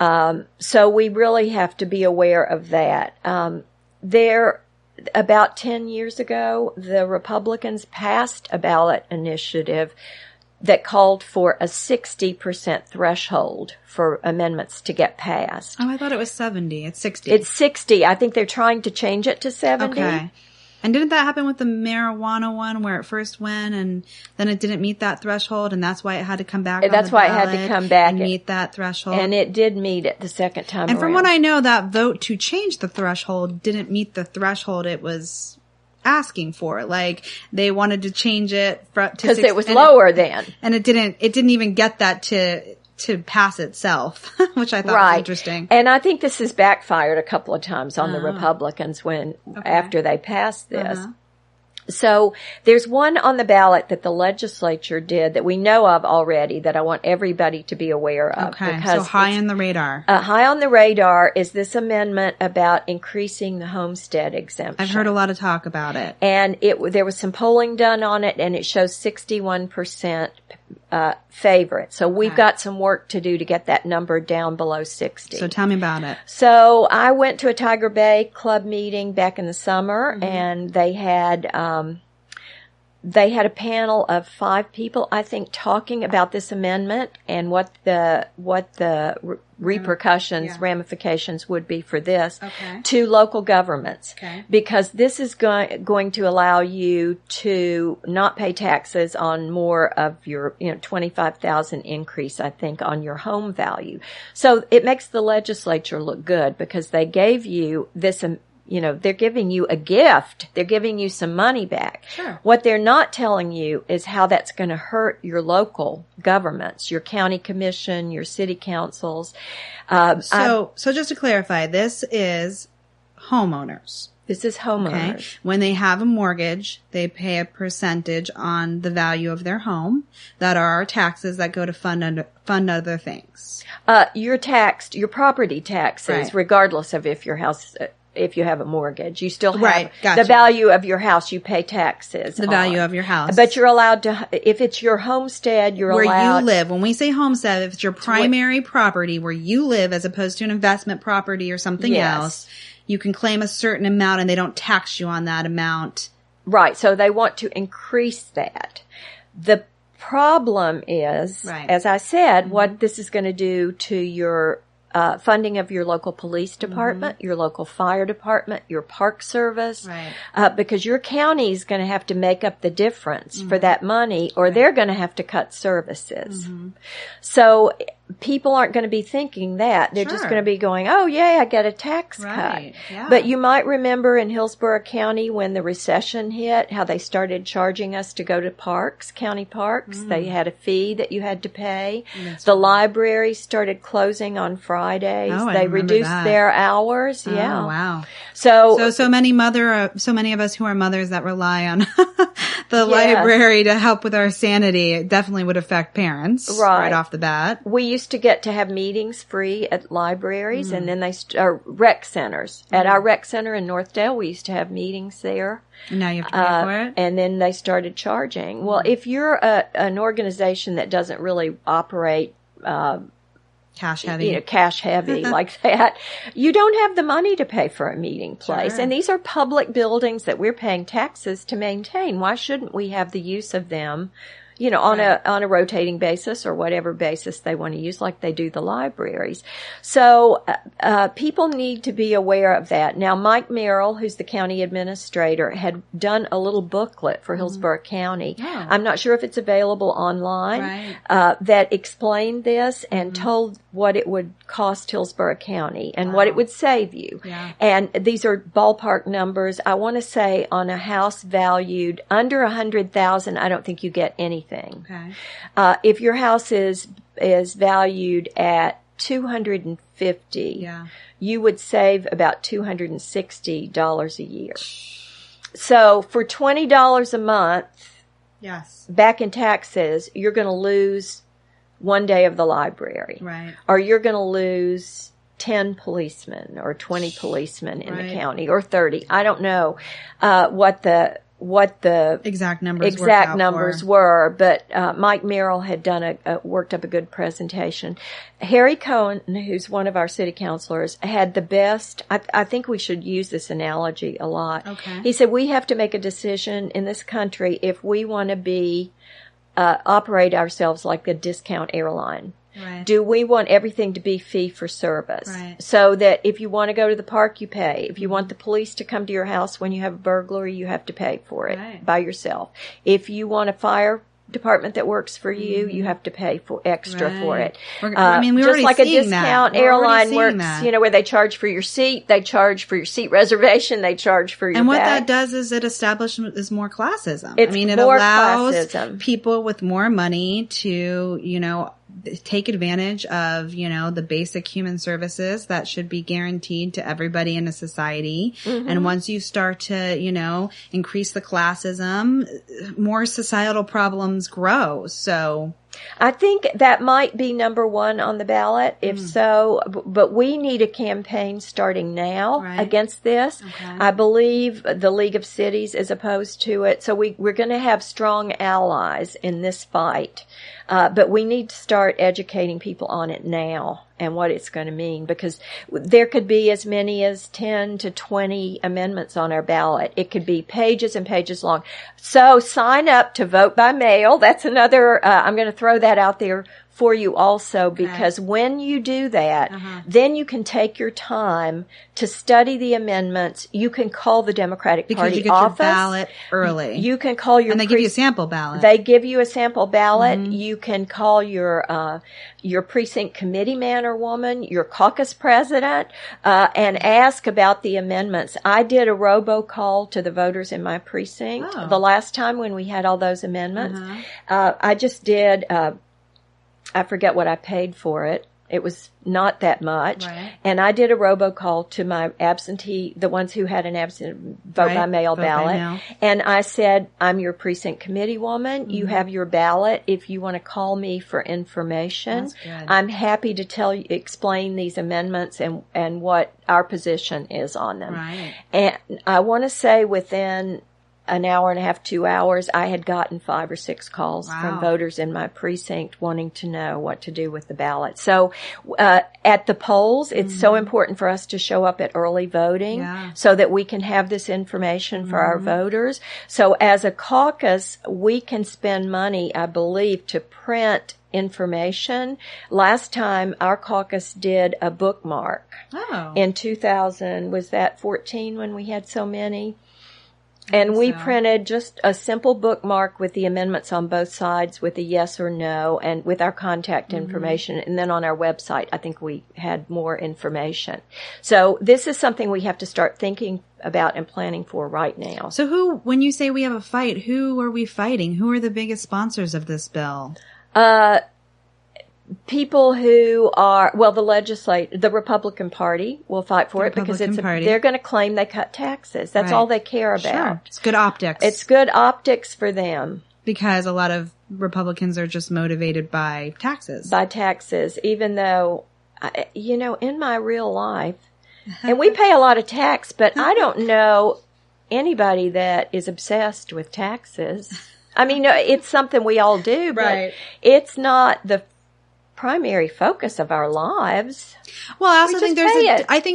Okay. So we really have to be aware of that. About 10 years ago, the Republicans passed a ballot initiative that called for a 60% threshold for amendments to get passed. Oh, I thought it was 70. It's 60. It's 60. I think they're trying to change it to 70. Okay. And didn't that happen with the marijuana one where it first went and then it didn't meet that threshold and that's why it had to come back That's why it had to come back and meet that threshold? And it did meet it the second time And from what I know, that vote to change the threshold didn't meet the threshold it was asking for. Like, they wanted to change it because it was lower then. And it didn't even get that to pass itself, which I thought was interesting. And I think this has backfired a couple of times on the Republicans after they passed this. So there's one on the ballot that the legislature did that we know of already that I want everybody to be aware of. Okay, so high on the radar. High on the radar is this amendment about increasing the homestead exemption. I've heard a lot of talk about it. And there was some polling done on it, and it shows 61% favor it. So we've got some work to do to get that number down below 60. So tell me about it. So I went to a Tiger Bay Club meeting back in the summer, and they had a panel of 5 people, I think, talking about this amendment and what the repercussions, ramifications would be for this to local governments. Okay. Because this is going to allow you to not pay taxes on more of your, $25,000 increase, I think, on your home value. So it makes the legislature look good because they gave you this they're giving you a gift. They're giving you some money back. Sure. What they're not telling you is how that's going to hurt your local governments, your county commission, your city councils. So just to clarify, this is homeowners. This is homeowners. Okay. When they have a mortgage, they pay a percentage on the value of their home that are our taxes that go to fund other things. Your property taxes, regardless of if your house... If you have a mortgage, you still have the value of your house. You pay taxes. The value of your house. But you're allowed to, if it's your homestead, you're allowed. Where you live. When we say homestead, if it's your primary property where you live as opposed to an investment property or something else, you can claim a certain amount and they don't tax you on that amount. Right. So they want to increase that. The problem is, as I said, what this is going to do to your funding of your local police department, your local fire department, your park service, because your county is going to have to make up the difference for that money, or they're going to have to cut services. So people aren't going to be thinking that. They're just Sure. going to be going, oh, yay, I get a tax Right. cut. Yeah. But you might remember in Hillsborough County when the recession hit, how they started charging us to go to parks, county parks. They had a fee that you had to pay. That's The right. libraries started closing on Fridays. Oh, I They remember reduced that. their hours. Oh, Yeah. wow. So many of us who are mothers that rely on the Yes. library to help with our sanity, it definitely would affect parents Right. off the bat. we used to get to have meetings free at libraries, and then rec centers. At our rec center in Northdale, we used to have meetings there. And now you have to pay for it. And then they started charging. Well, if you're an organization that doesn't really operate Cash heavy. cash heavy like that, you don't have the money to pay for a meeting place. Sure. And these are public buildings that we're paying taxes to maintain. Why shouldn't we have the use of them, on a rotating basis or whatever basis they want to use, like they do the libraries? So people need to be aware of that. Now, Mike Merrill, who's the county administrator, had done a little booklet for Hillsborough County. Oh. I'm not sure if it's available online, Right. that explained this and told what it would cost Hillsborough County and what it would save you. Yeah. And these are ballpark numbers. I want to say on a house valued under $100,000, I don't think you get anything. Okay. If your house is valued at $250, Yeah. you would save about $260 a year. So for $20 a month Yes. back in taxes, you're going to lose one day of the library. Right. Or you're going to lose 10 policemen or 20 policemen in the Right. county, or 30. I don't know what the Exact numbers. were, but Mike Merrill had done worked up a good presentation. Harry Cohen, who's one of our city councilors, had the best. I think we should use this analogy a lot. Okay. He said we have to make a decision in this country if we want to be operate ourselves like a discount airline. Right. Do we want everything to be fee for service? Right. So that if you want to go to the park, you pay. If you want the police to come to your house when you have a burglary, you have to pay for it Right. by yourself. If you want a fire department that works for you, you have to pay for extra for Right. it. We're just already like a seeing that. discount We're already airline seeing works, that. where they charge for your seat, they charge for your seat reservation, they charge for your And what bag. that does is it establishes more classism. It's it more allows classism. people with more money to, take advantage of, the basic human services that should be guaranteed to everybody in a society. Mm-hmm. And once you start to, increase the classism, more societal problems grow. So I think that might be number one on the ballot. If so, but we need a campaign starting now Right. against this. Okay. I believe the League of Cities is opposed to it. So we're going to have strong allies in this fight. But we need to start educating people on it now and what it's going to mean, because there could be as many as 10 to 20 amendments on our ballot. It could be pages and pages long. So sign up to vote by mail. That's another, I'm going to throw that out there for you also, because when you do that, then you can take your time to study the amendments. You can call the Democratic because Party you get office. your ballot early. You can call your and they give you a sample ballot. They give you a sample ballot. You can call your precinct committee man or woman, your caucus president, and ask about the amendments. I did a robocall to the voters in my precinct the last time when we had all those amendments. I just did. I forget what I paid for it. It was not that much. Right. And I did a robocall to my the ones who had an absent vote by mail ballot. And I said, I'm your precinct committee woman. You have your ballot. If you want to call me for information, That's good. I'm happy to explain these amendments and what our position is on them. Right. And I want to say within an hour and a half, 2 hours, I had gotten 5 or 6 calls from voters in my precinct wanting to know what to do with the ballot. So at the polls, it's so important for us to show up at early voting so that we can have this information for our voters. So as a caucus, we can spend money, I believe, to print information. Last time our caucus did a bookmark in 2000, was that 14 when we had so many? And we printed just a simple bookmark with the amendments on both sides with a yes or no and with our contact information. And then on our website, I think we had more information. So this is something we have to start thinking about and planning for right now. So when you say we have a fight, who are we fighting? Who are the biggest sponsors of this bill? People who are, the Republican Party will fight for it because they're going to claim they cut taxes. That's all they care about. Sure. It's good optics. It's good optics for them. Because a lot of Republicans are just motivated by taxes. By taxes, even though, in my real life, and we pay a lot of tax, but I don't know anybody that is obsessed with taxes. I mean, it's something we all do, but it's not the primary focus of our lives. Well, I also think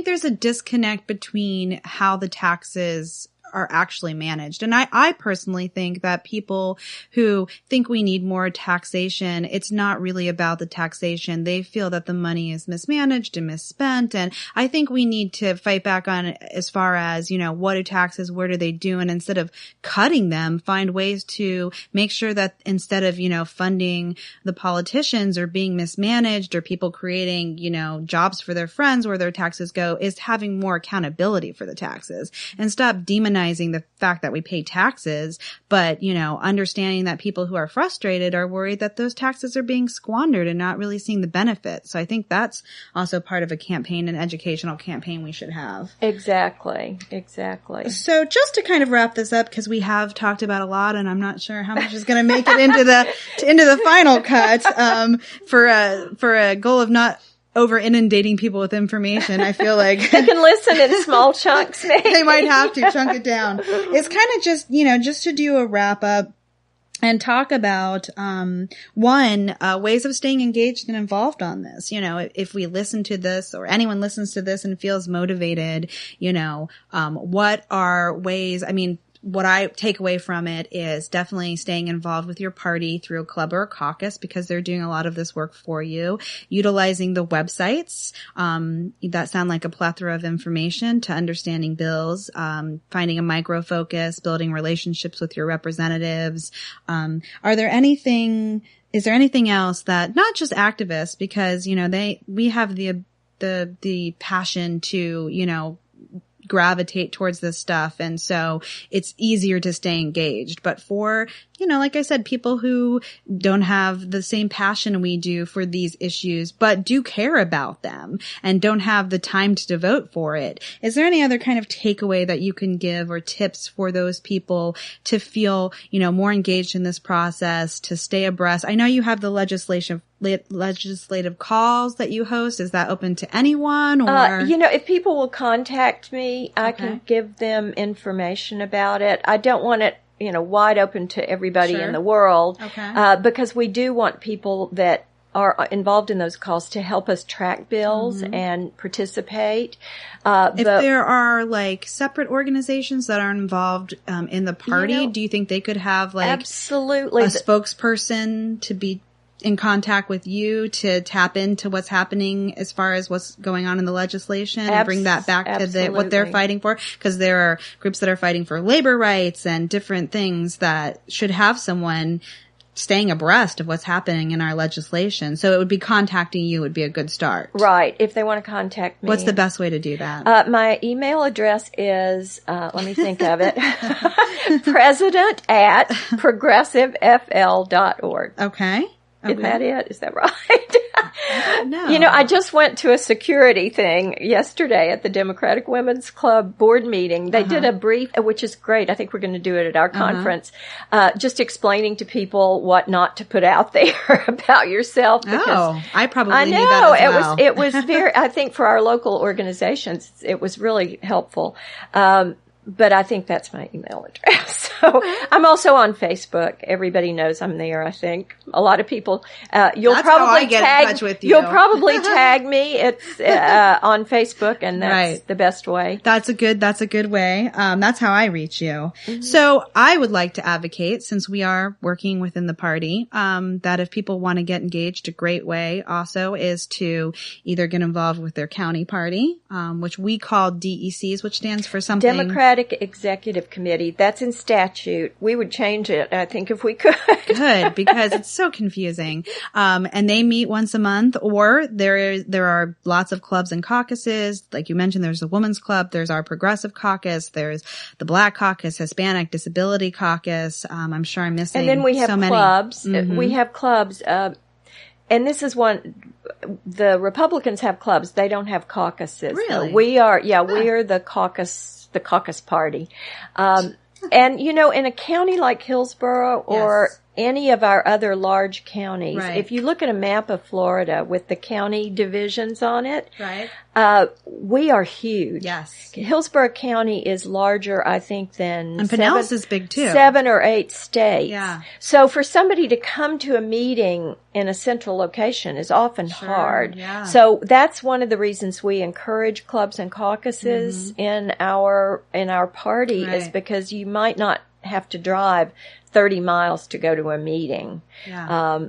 there's a disconnect between how the taxes are actually managed. And I personally think that people who think we need more taxation, it's not really about the taxation. They feel that the money is mismanaged and misspent. And I think we need to fight back on as far as, what do taxes, where do they do? And instead of cutting them, find ways to make sure that instead of, funding the politicians or being mismanaged or people creating, jobs for their friends where their taxes go, is having more accountability for the taxes and stop demonizing the fact that we pay taxes, but, understanding that people who are frustrated are worried that those taxes are being squandered and not really seeing the benefits. So I think that's also part of an educational campaign we should have. Exactly. So just to kind of wrap this up, because we have talked about a lot and I'm not sure how much is going to make it into the final cut, for a goal of not over inundating people with information. I feel like they can listen in small chunks. Maybe. They might have to chunk it down. It's kind of just to do a wrap up and talk about, ways of staying engaged and involved on this. If we listen to this or anyone listens to this and feels motivated, what are ways, what I take away from it is definitely staying involved with your party through a club or a caucus because they're doing a lot of this work for you. Utilizing the websites that sound like a plethora of information to understanding bills, finding a micro focus, building relationships with your representatives. Is there anything else that not just activists, because we have the passion to gravitate towards this stuff. And so it's easier to stay engaged. But for, like I said, people who don't have the same passion we do for these issues, but do care about them and don't have the time to devote for it, is there any other kind of takeaway that you can give or tips for those people to feel, more engaged in this process, to stay abreast? I know you have the legislative calls that you host. Is that open to anyone? Or if people will contact me, I can give them information about it. I don't want it, wide open to everybody in the world. Because we do want people that are involved in those calls to help us track bills and participate. If there are separate organizations that are involved in the party, do you think they could have absolutely a spokesperson to be in contact with you to tap into what's happening as far as what's going on in the legislation and bring that back to what they're fighting for? Because there are groups that are fighting for labor rights and different things that should have someone staying abreast of what's happening in our legislation. So it would be contacting you would be a good start. Right. If they want to contact me. What's the best way to do that? My email address is, let me think of it, president@progressivefl.org. Okay. Isn't that it? Is that right? No. I just went to a security thing yesterday at the Democratic Women's Club board meeting. They did a brief, which is great. I think we're going to do it at our conference, just explaining to people what not to put out there about yourself. Because I probably need that as well. It was very, I think for our local organizations, it was really helpful. But I think that's my email address. So I'm also on Facebook. Everybody knows I'm there, I think. A lot of people, you'll probably tag me. It's, on Facebook, and that's the best way. That's a good way. That's how I reach you. So I would like to advocate, since we are working within the party, that if people want to get engaged, a great way also is to either get involved with their county party, which we call DECs, which stands for something. Democratic Democratic Executive Committee. That's in statute. We would change it, I think, if we could. Good, because it's so confusing. And they meet once a month, or there are lots of clubs and caucuses. Like you mentioned, there's the Women's Club, there's our Progressive Caucus, there's the Black Caucus, Hispanic Disability Caucus. I'm sure I'm missing. And then we have so clubs. Mm-hmm. We have clubs. And this is one, the Republicans have clubs. They don't have caucuses. Really? We are the caucus party. And, you know, in a county like Hillsborough or any of our other large counties, if you look at a map of Florida with the county divisions on it, we are huge. Yes. Hillsborough County is larger, I think, than and Pinellas is big too. 7 or 8 states. Yeah. So for somebody to come to a meeting in a central location is often hard. Yeah. So that's one of the reasons we encourage clubs and caucuses in our party is because you might not have to drive 30 miles to go to a meeting. Yeah.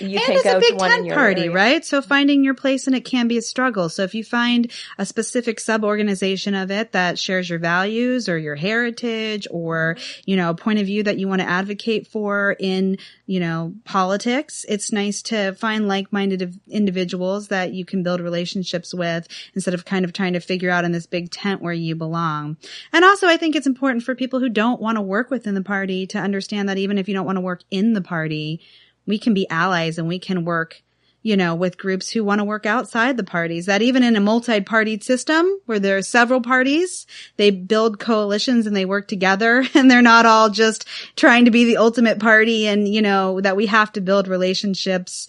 You and can it's go a big to one tent in your party, area. right? So finding your place in it can be a struggle. So if you find a specific sub-organization of it that shares your values or your heritage or, you know, a point of view that you want to advocate for in, you know, politics, it's nice to find like-minded individuals that you can build relationships with instead of kind of trying to figure out in this big tent where you belong. And also, I think it's important for people who don't want to work within the party to understand that even if you don't want to work in the party, we can be allies and we can work, you know, with groups who want to work outside the parties. That even in a multi-partied system where there are several parties, they build coalitions and they work together and they're not all just trying to be the ultimate party, and, you know, that we have to build relationships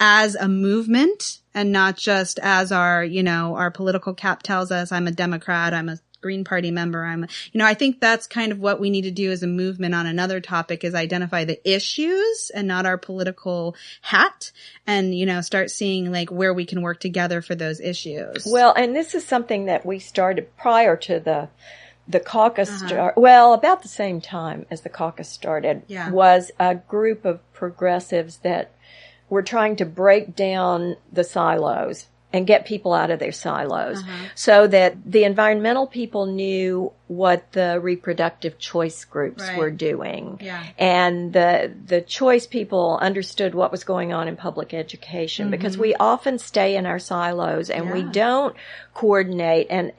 as a movement and not just as our, you know, our political cap tells us, I'm a Democrat, I'm a Green Party member. I think that's kind of what we need to do as a movement on another topic is identify the issues and not our political hat and, you know, start seeing like where we can work together for those issues. Well, and this is something that we started prior to the caucus about the same time as the caucus started was a group of progressives that were trying to break down the silos and get people out of their silos so that the environmental people knew what the reproductive choice groups were doing. Yeah. And the choice people understood what was going on in public education because we often stay in our silos and we don't coordinate. And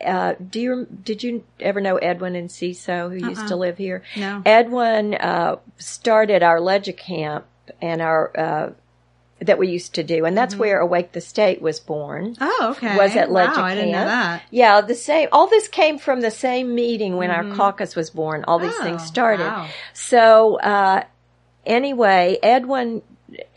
did you ever know Edwin and Ciso, who used to live here? No. Edwin started our Legicamp and our that we used to do, and that's where Awake the State was born. Oh, okay. Was at Legicamp. Wow, I didn't know that. Yeah, the same. All this came from the same meeting when our caucus was born. All these things started. Wow. So, anyway, Edwin,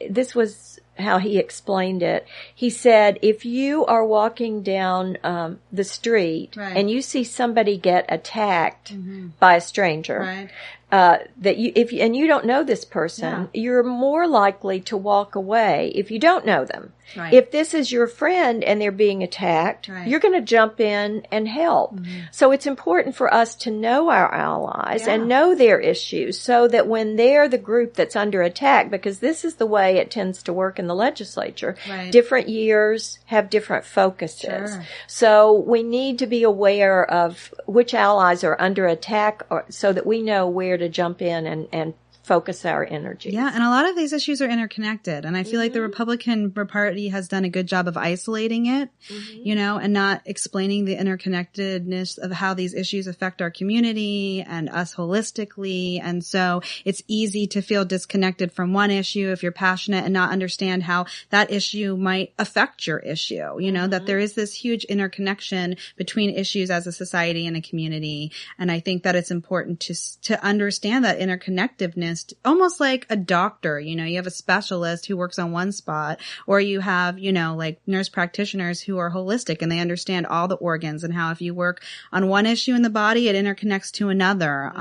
this was how he explained it. He said, if you are walking down the street and you see somebody get attacked by a stranger, that you, and you don't know this person, you're more likely to walk away if you don't know them. Right. If this is your friend and they're being attacked, you're going to jump in and help. So it's important for us to know our allies and know their issues so that when they're the group that's under attack, because this is the way it tends to work in the legislature, different years have different focuses. Sure. So we need to be aware of which allies are under attack so that we know where to jump in and focus our energy. Yeah, and a lot of these issues are interconnected. And I feel like the Republican Party has done a good job of isolating it, you know, and not explaining the interconnectedness of how these issues affect our community and us holistically. And so it's easy to feel disconnected from one issue if you're passionate and not understand how that issue might affect your issue. You know, that there is this huge interconnection between issues as a society and a community. And I think that it's important to understand that interconnectedness, almost like a doctor. You know, you have a specialist who works on one spot, or you have, you know, like nurse practitioners who are holistic and they understand all the organs and how if you work on one issue in the body, it interconnects to another.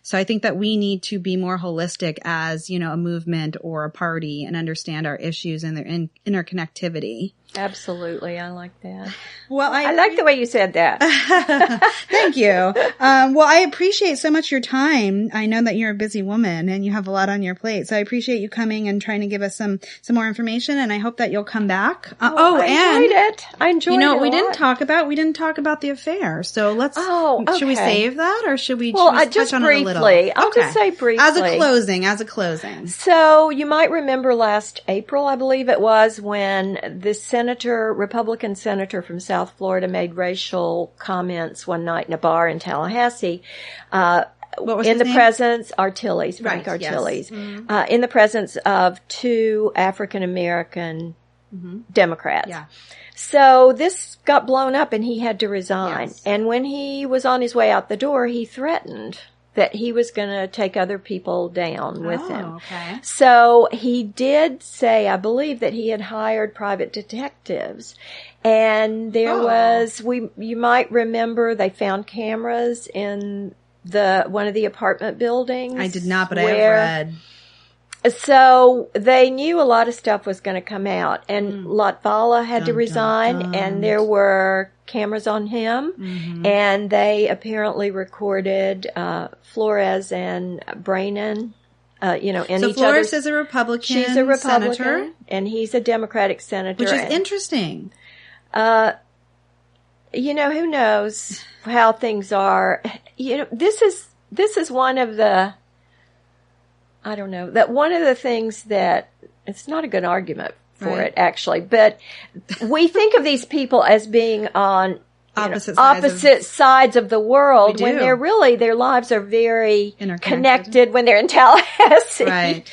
So I think that we need to be more holistic as, you know, a movement or a party and understand our issues and their interconnectivity. Absolutely. I like that. Well, I like the way you said that. Thank you. Well, I appreciate so much your time. I know that you're a busy woman. woman and you have a lot on your plate. So I appreciate you coming and trying to give us some more information, and I hope that you'll come back. I enjoyed it. I enjoyed it. We didn't talk about the affair. So let's, should we save that, or should we touch on it a little? I'll just say briefly. As a closing. So you might remember last April, I believe it was, when this Republican senator from South Florida made racial comments one night in a bar in Tallahassee. What was in his the name? presence, Artiles, Frank right, Artiles, yes. Mm-hmm. In the presence of two African American Democrats. Yeah. So this got blown up and he had to resign. Yes. And when he was on his way out the door, he threatened that he was going to take other people down with him. Okay. So he did say, I believe, that he had hired private detectives. And there you might remember, they found cameras in one of the apartment buildings. I did not, but I have read. So they knew a lot of stuff was going to come out, and Latvala had to resign, and there were cameras on him, and they apparently recorded Flores and Brannon, in each other's. So Flores is a Republican. She's a Republican senator, and he's a Democratic senator, which is interesting. Who knows how things are. This is one of the, I don't know, that one of the things that, it's not a good argument for it, actually, but we think of these people as being on opposite sides of the world, when they're really, their lives are very connected when they're in Tallahassee. Right.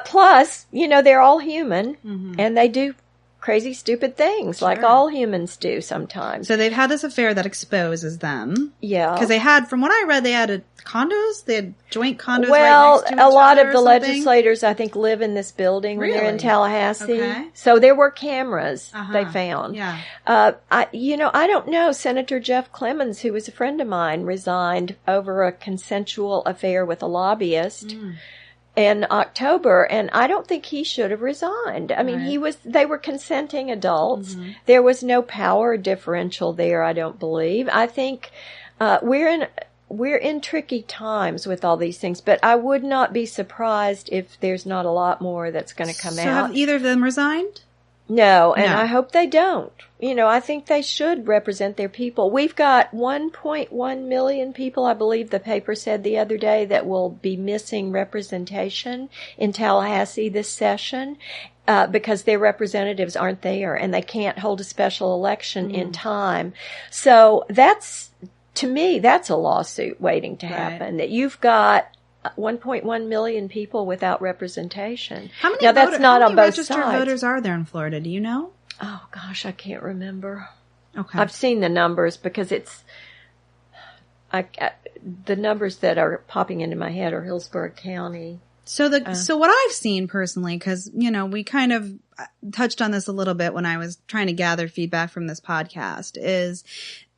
Plus, they're all human, and they do crazy, stupid things like all humans do sometimes. So they've had this affair that exposes them. Yeah. Because they had, from what I read, they had condos. They had joint condos well, right next to each other. Well, a lot of the legislators, I think, live in this building when they're in Tallahassee. Okay. So there were cameras they found. Yeah. I don't know. Senator Jeff Clemens, who was a friend of mine, resigned over a consensual affair with a lobbyist. In October, and I don't think he should have resigned. I mean, they were consenting adults. There was no power differential there, I don't believe. I think, we're in tricky times with all these things, but I would not be surprised if there's not a lot more that's going to come out. So have either of them resigned? No, and I hope they don't. I think they should represent their people. We've got 1.1 million people, I believe the paper said the other day, that will be missing representation in Tallahassee this session because their representatives aren't there and they can't hold a special election in time. So to me, that's a lawsuit waiting to happen, that you've got 1.1 million people without representation. How many, that's not on both registered sides. voters are there in Florida? Do you know? Oh, gosh, I can't remember. Okay. I've seen the numbers because the numbers that are popping into my head are Hillsborough County. So what I've seen personally, because, we kind of touched on this a little bit when I was trying to gather feedback from this podcast, is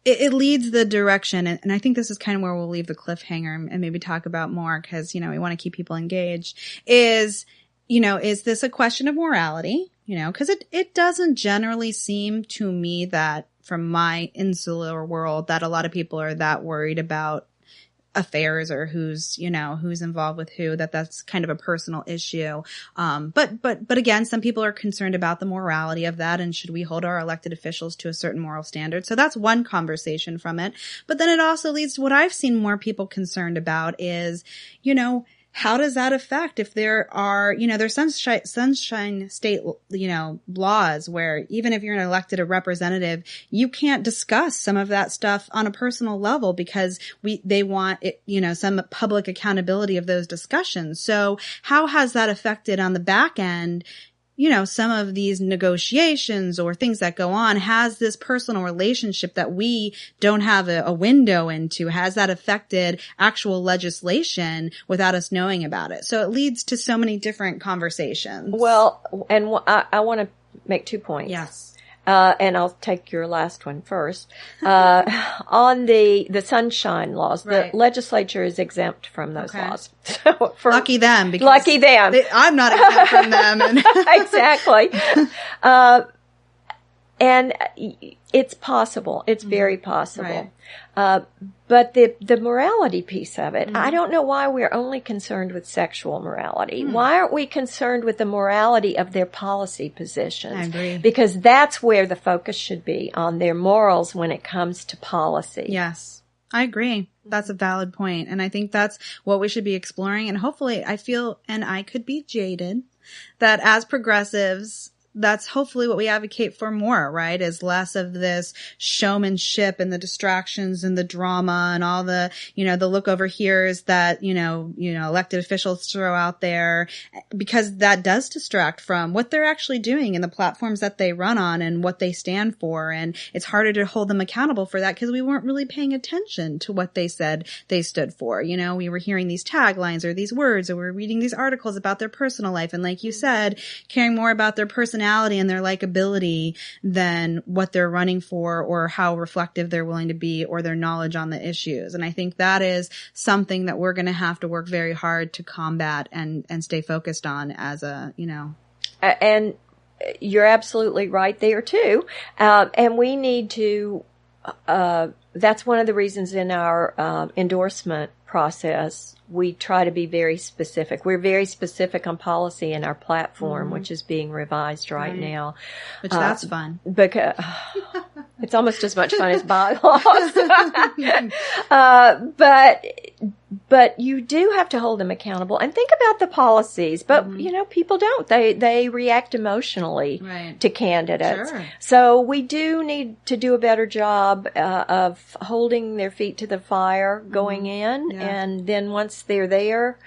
it leads the direction, and I think this is kind of where we'll leave the cliffhanger and maybe talk about more, because, we want to keep people engaged, is this a question of morality? Because it doesn't generally seem to me that, from my insular world, that a lot of people are that worried about affairs or who's involved with who, that's kind of a personal issue. But again, some people are concerned about the morality of that, and should we hold our elected officials to a certain moral standard? So that's one conversation from it. But then it also leads to what I've seen more people concerned about is, how does that affect if there are, there's sunshine state, laws where even if you're elected a representative, you can't discuss some of that stuff on a personal level because they want it, some public accountability of those discussions. So how has that affected on the back end? Some of these negotiations or things that go on, has this personal relationship that we don't have a window into, has that affected actual legislation without us knowing about it? So it leads to so many different conversations. Well, and I want to make 2 points. Yes. And I'll take your last one first. On the sunshine laws, the legislature is exempt from those laws. So lucky them. Because lucky them. I'm not exempt from them. Exactly. And it's possible. It's very possible. Right. But the morality piece of it, I don't know why we're only concerned with sexual morality. Why aren't we concerned with the morality of their policy positions? I agree. Because that's where the focus should be, on their morals when it comes to policy. Yes, I agree. That's a valid point. And I think that's what we should be exploring. And hopefully I feel, and I could be jaded, that as progressives, that's hopefully what we advocate for more, right? Is less of this showmanship and the distractions and the drama and all the, the look over here's that, elected officials throw out there, because that does distract from what they're actually doing and the platforms that they run on and what they stand for. And it's harder to hold them accountable for that because we weren't really paying attention to what they said they stood for. We were hearing these taglines or these words, or we were reading these articles about their personal life. And like you said, caring more about their personality and their likability than what they're running for or how reflective they're willing to be or their knowledge on the issues. And I think that is something that we're going to have to work very hard to combat and stay focused on as And you're absolutely right there too. And we need to, that's one of the reasons in our endorsement process, we try to be very specific. We're very specific on policy in our platform, which is being revised right now. Which that's fun. Because it's almost as much fun as bylaws. But you do have to hold them accountable and think about the policies. But, people don't. They react emotionally to candidates. Sure. So we do need to do a better job of holding their feet to the fire going in. Yeah. And then once they're there,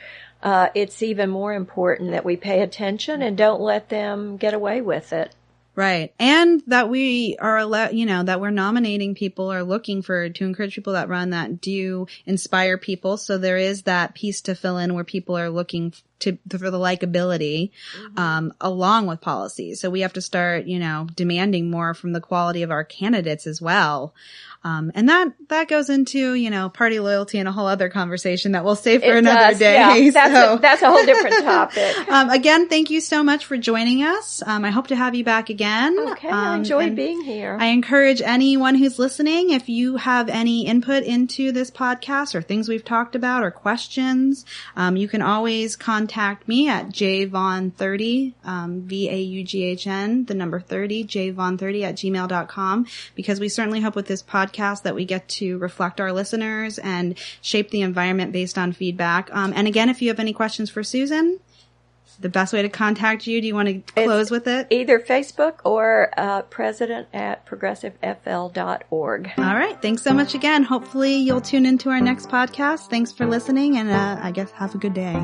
it's even more important that we pay attention and don't let them get away with it. Right. And that we are that we're nominating people or looking to encourage people that run that do inspire people. So there is that piece to fill in where people are looking for the likability, along with policy. So we have to start, demanding more from the quality of our candidates as well. And that goes into, party loyalty and a whole other conversation that we'll save for another day. Yeah, that's a whole different topic. Again, thank you so much for joining us. I hope to have you back again. Okay. I enjoyed being here. I encourage anyone who's listening, if you have any input into this podcast or things we've talked about or questions, you can always contact me at jvaughn30, VAUGHN, the number 30, jvaughn30@gmail.com, because we certainly hope with this podcast that we get to reflect our listeners and shape the environment based on feedback. And again, if you have any questions for Susan, the best way to contact you, do you want to close with it? Either Facebook or president@progressivefl.org. All right. Thanks so much again. Hopefully you'll tune into our next podcast. Thanks for listening, and I guess have a good day.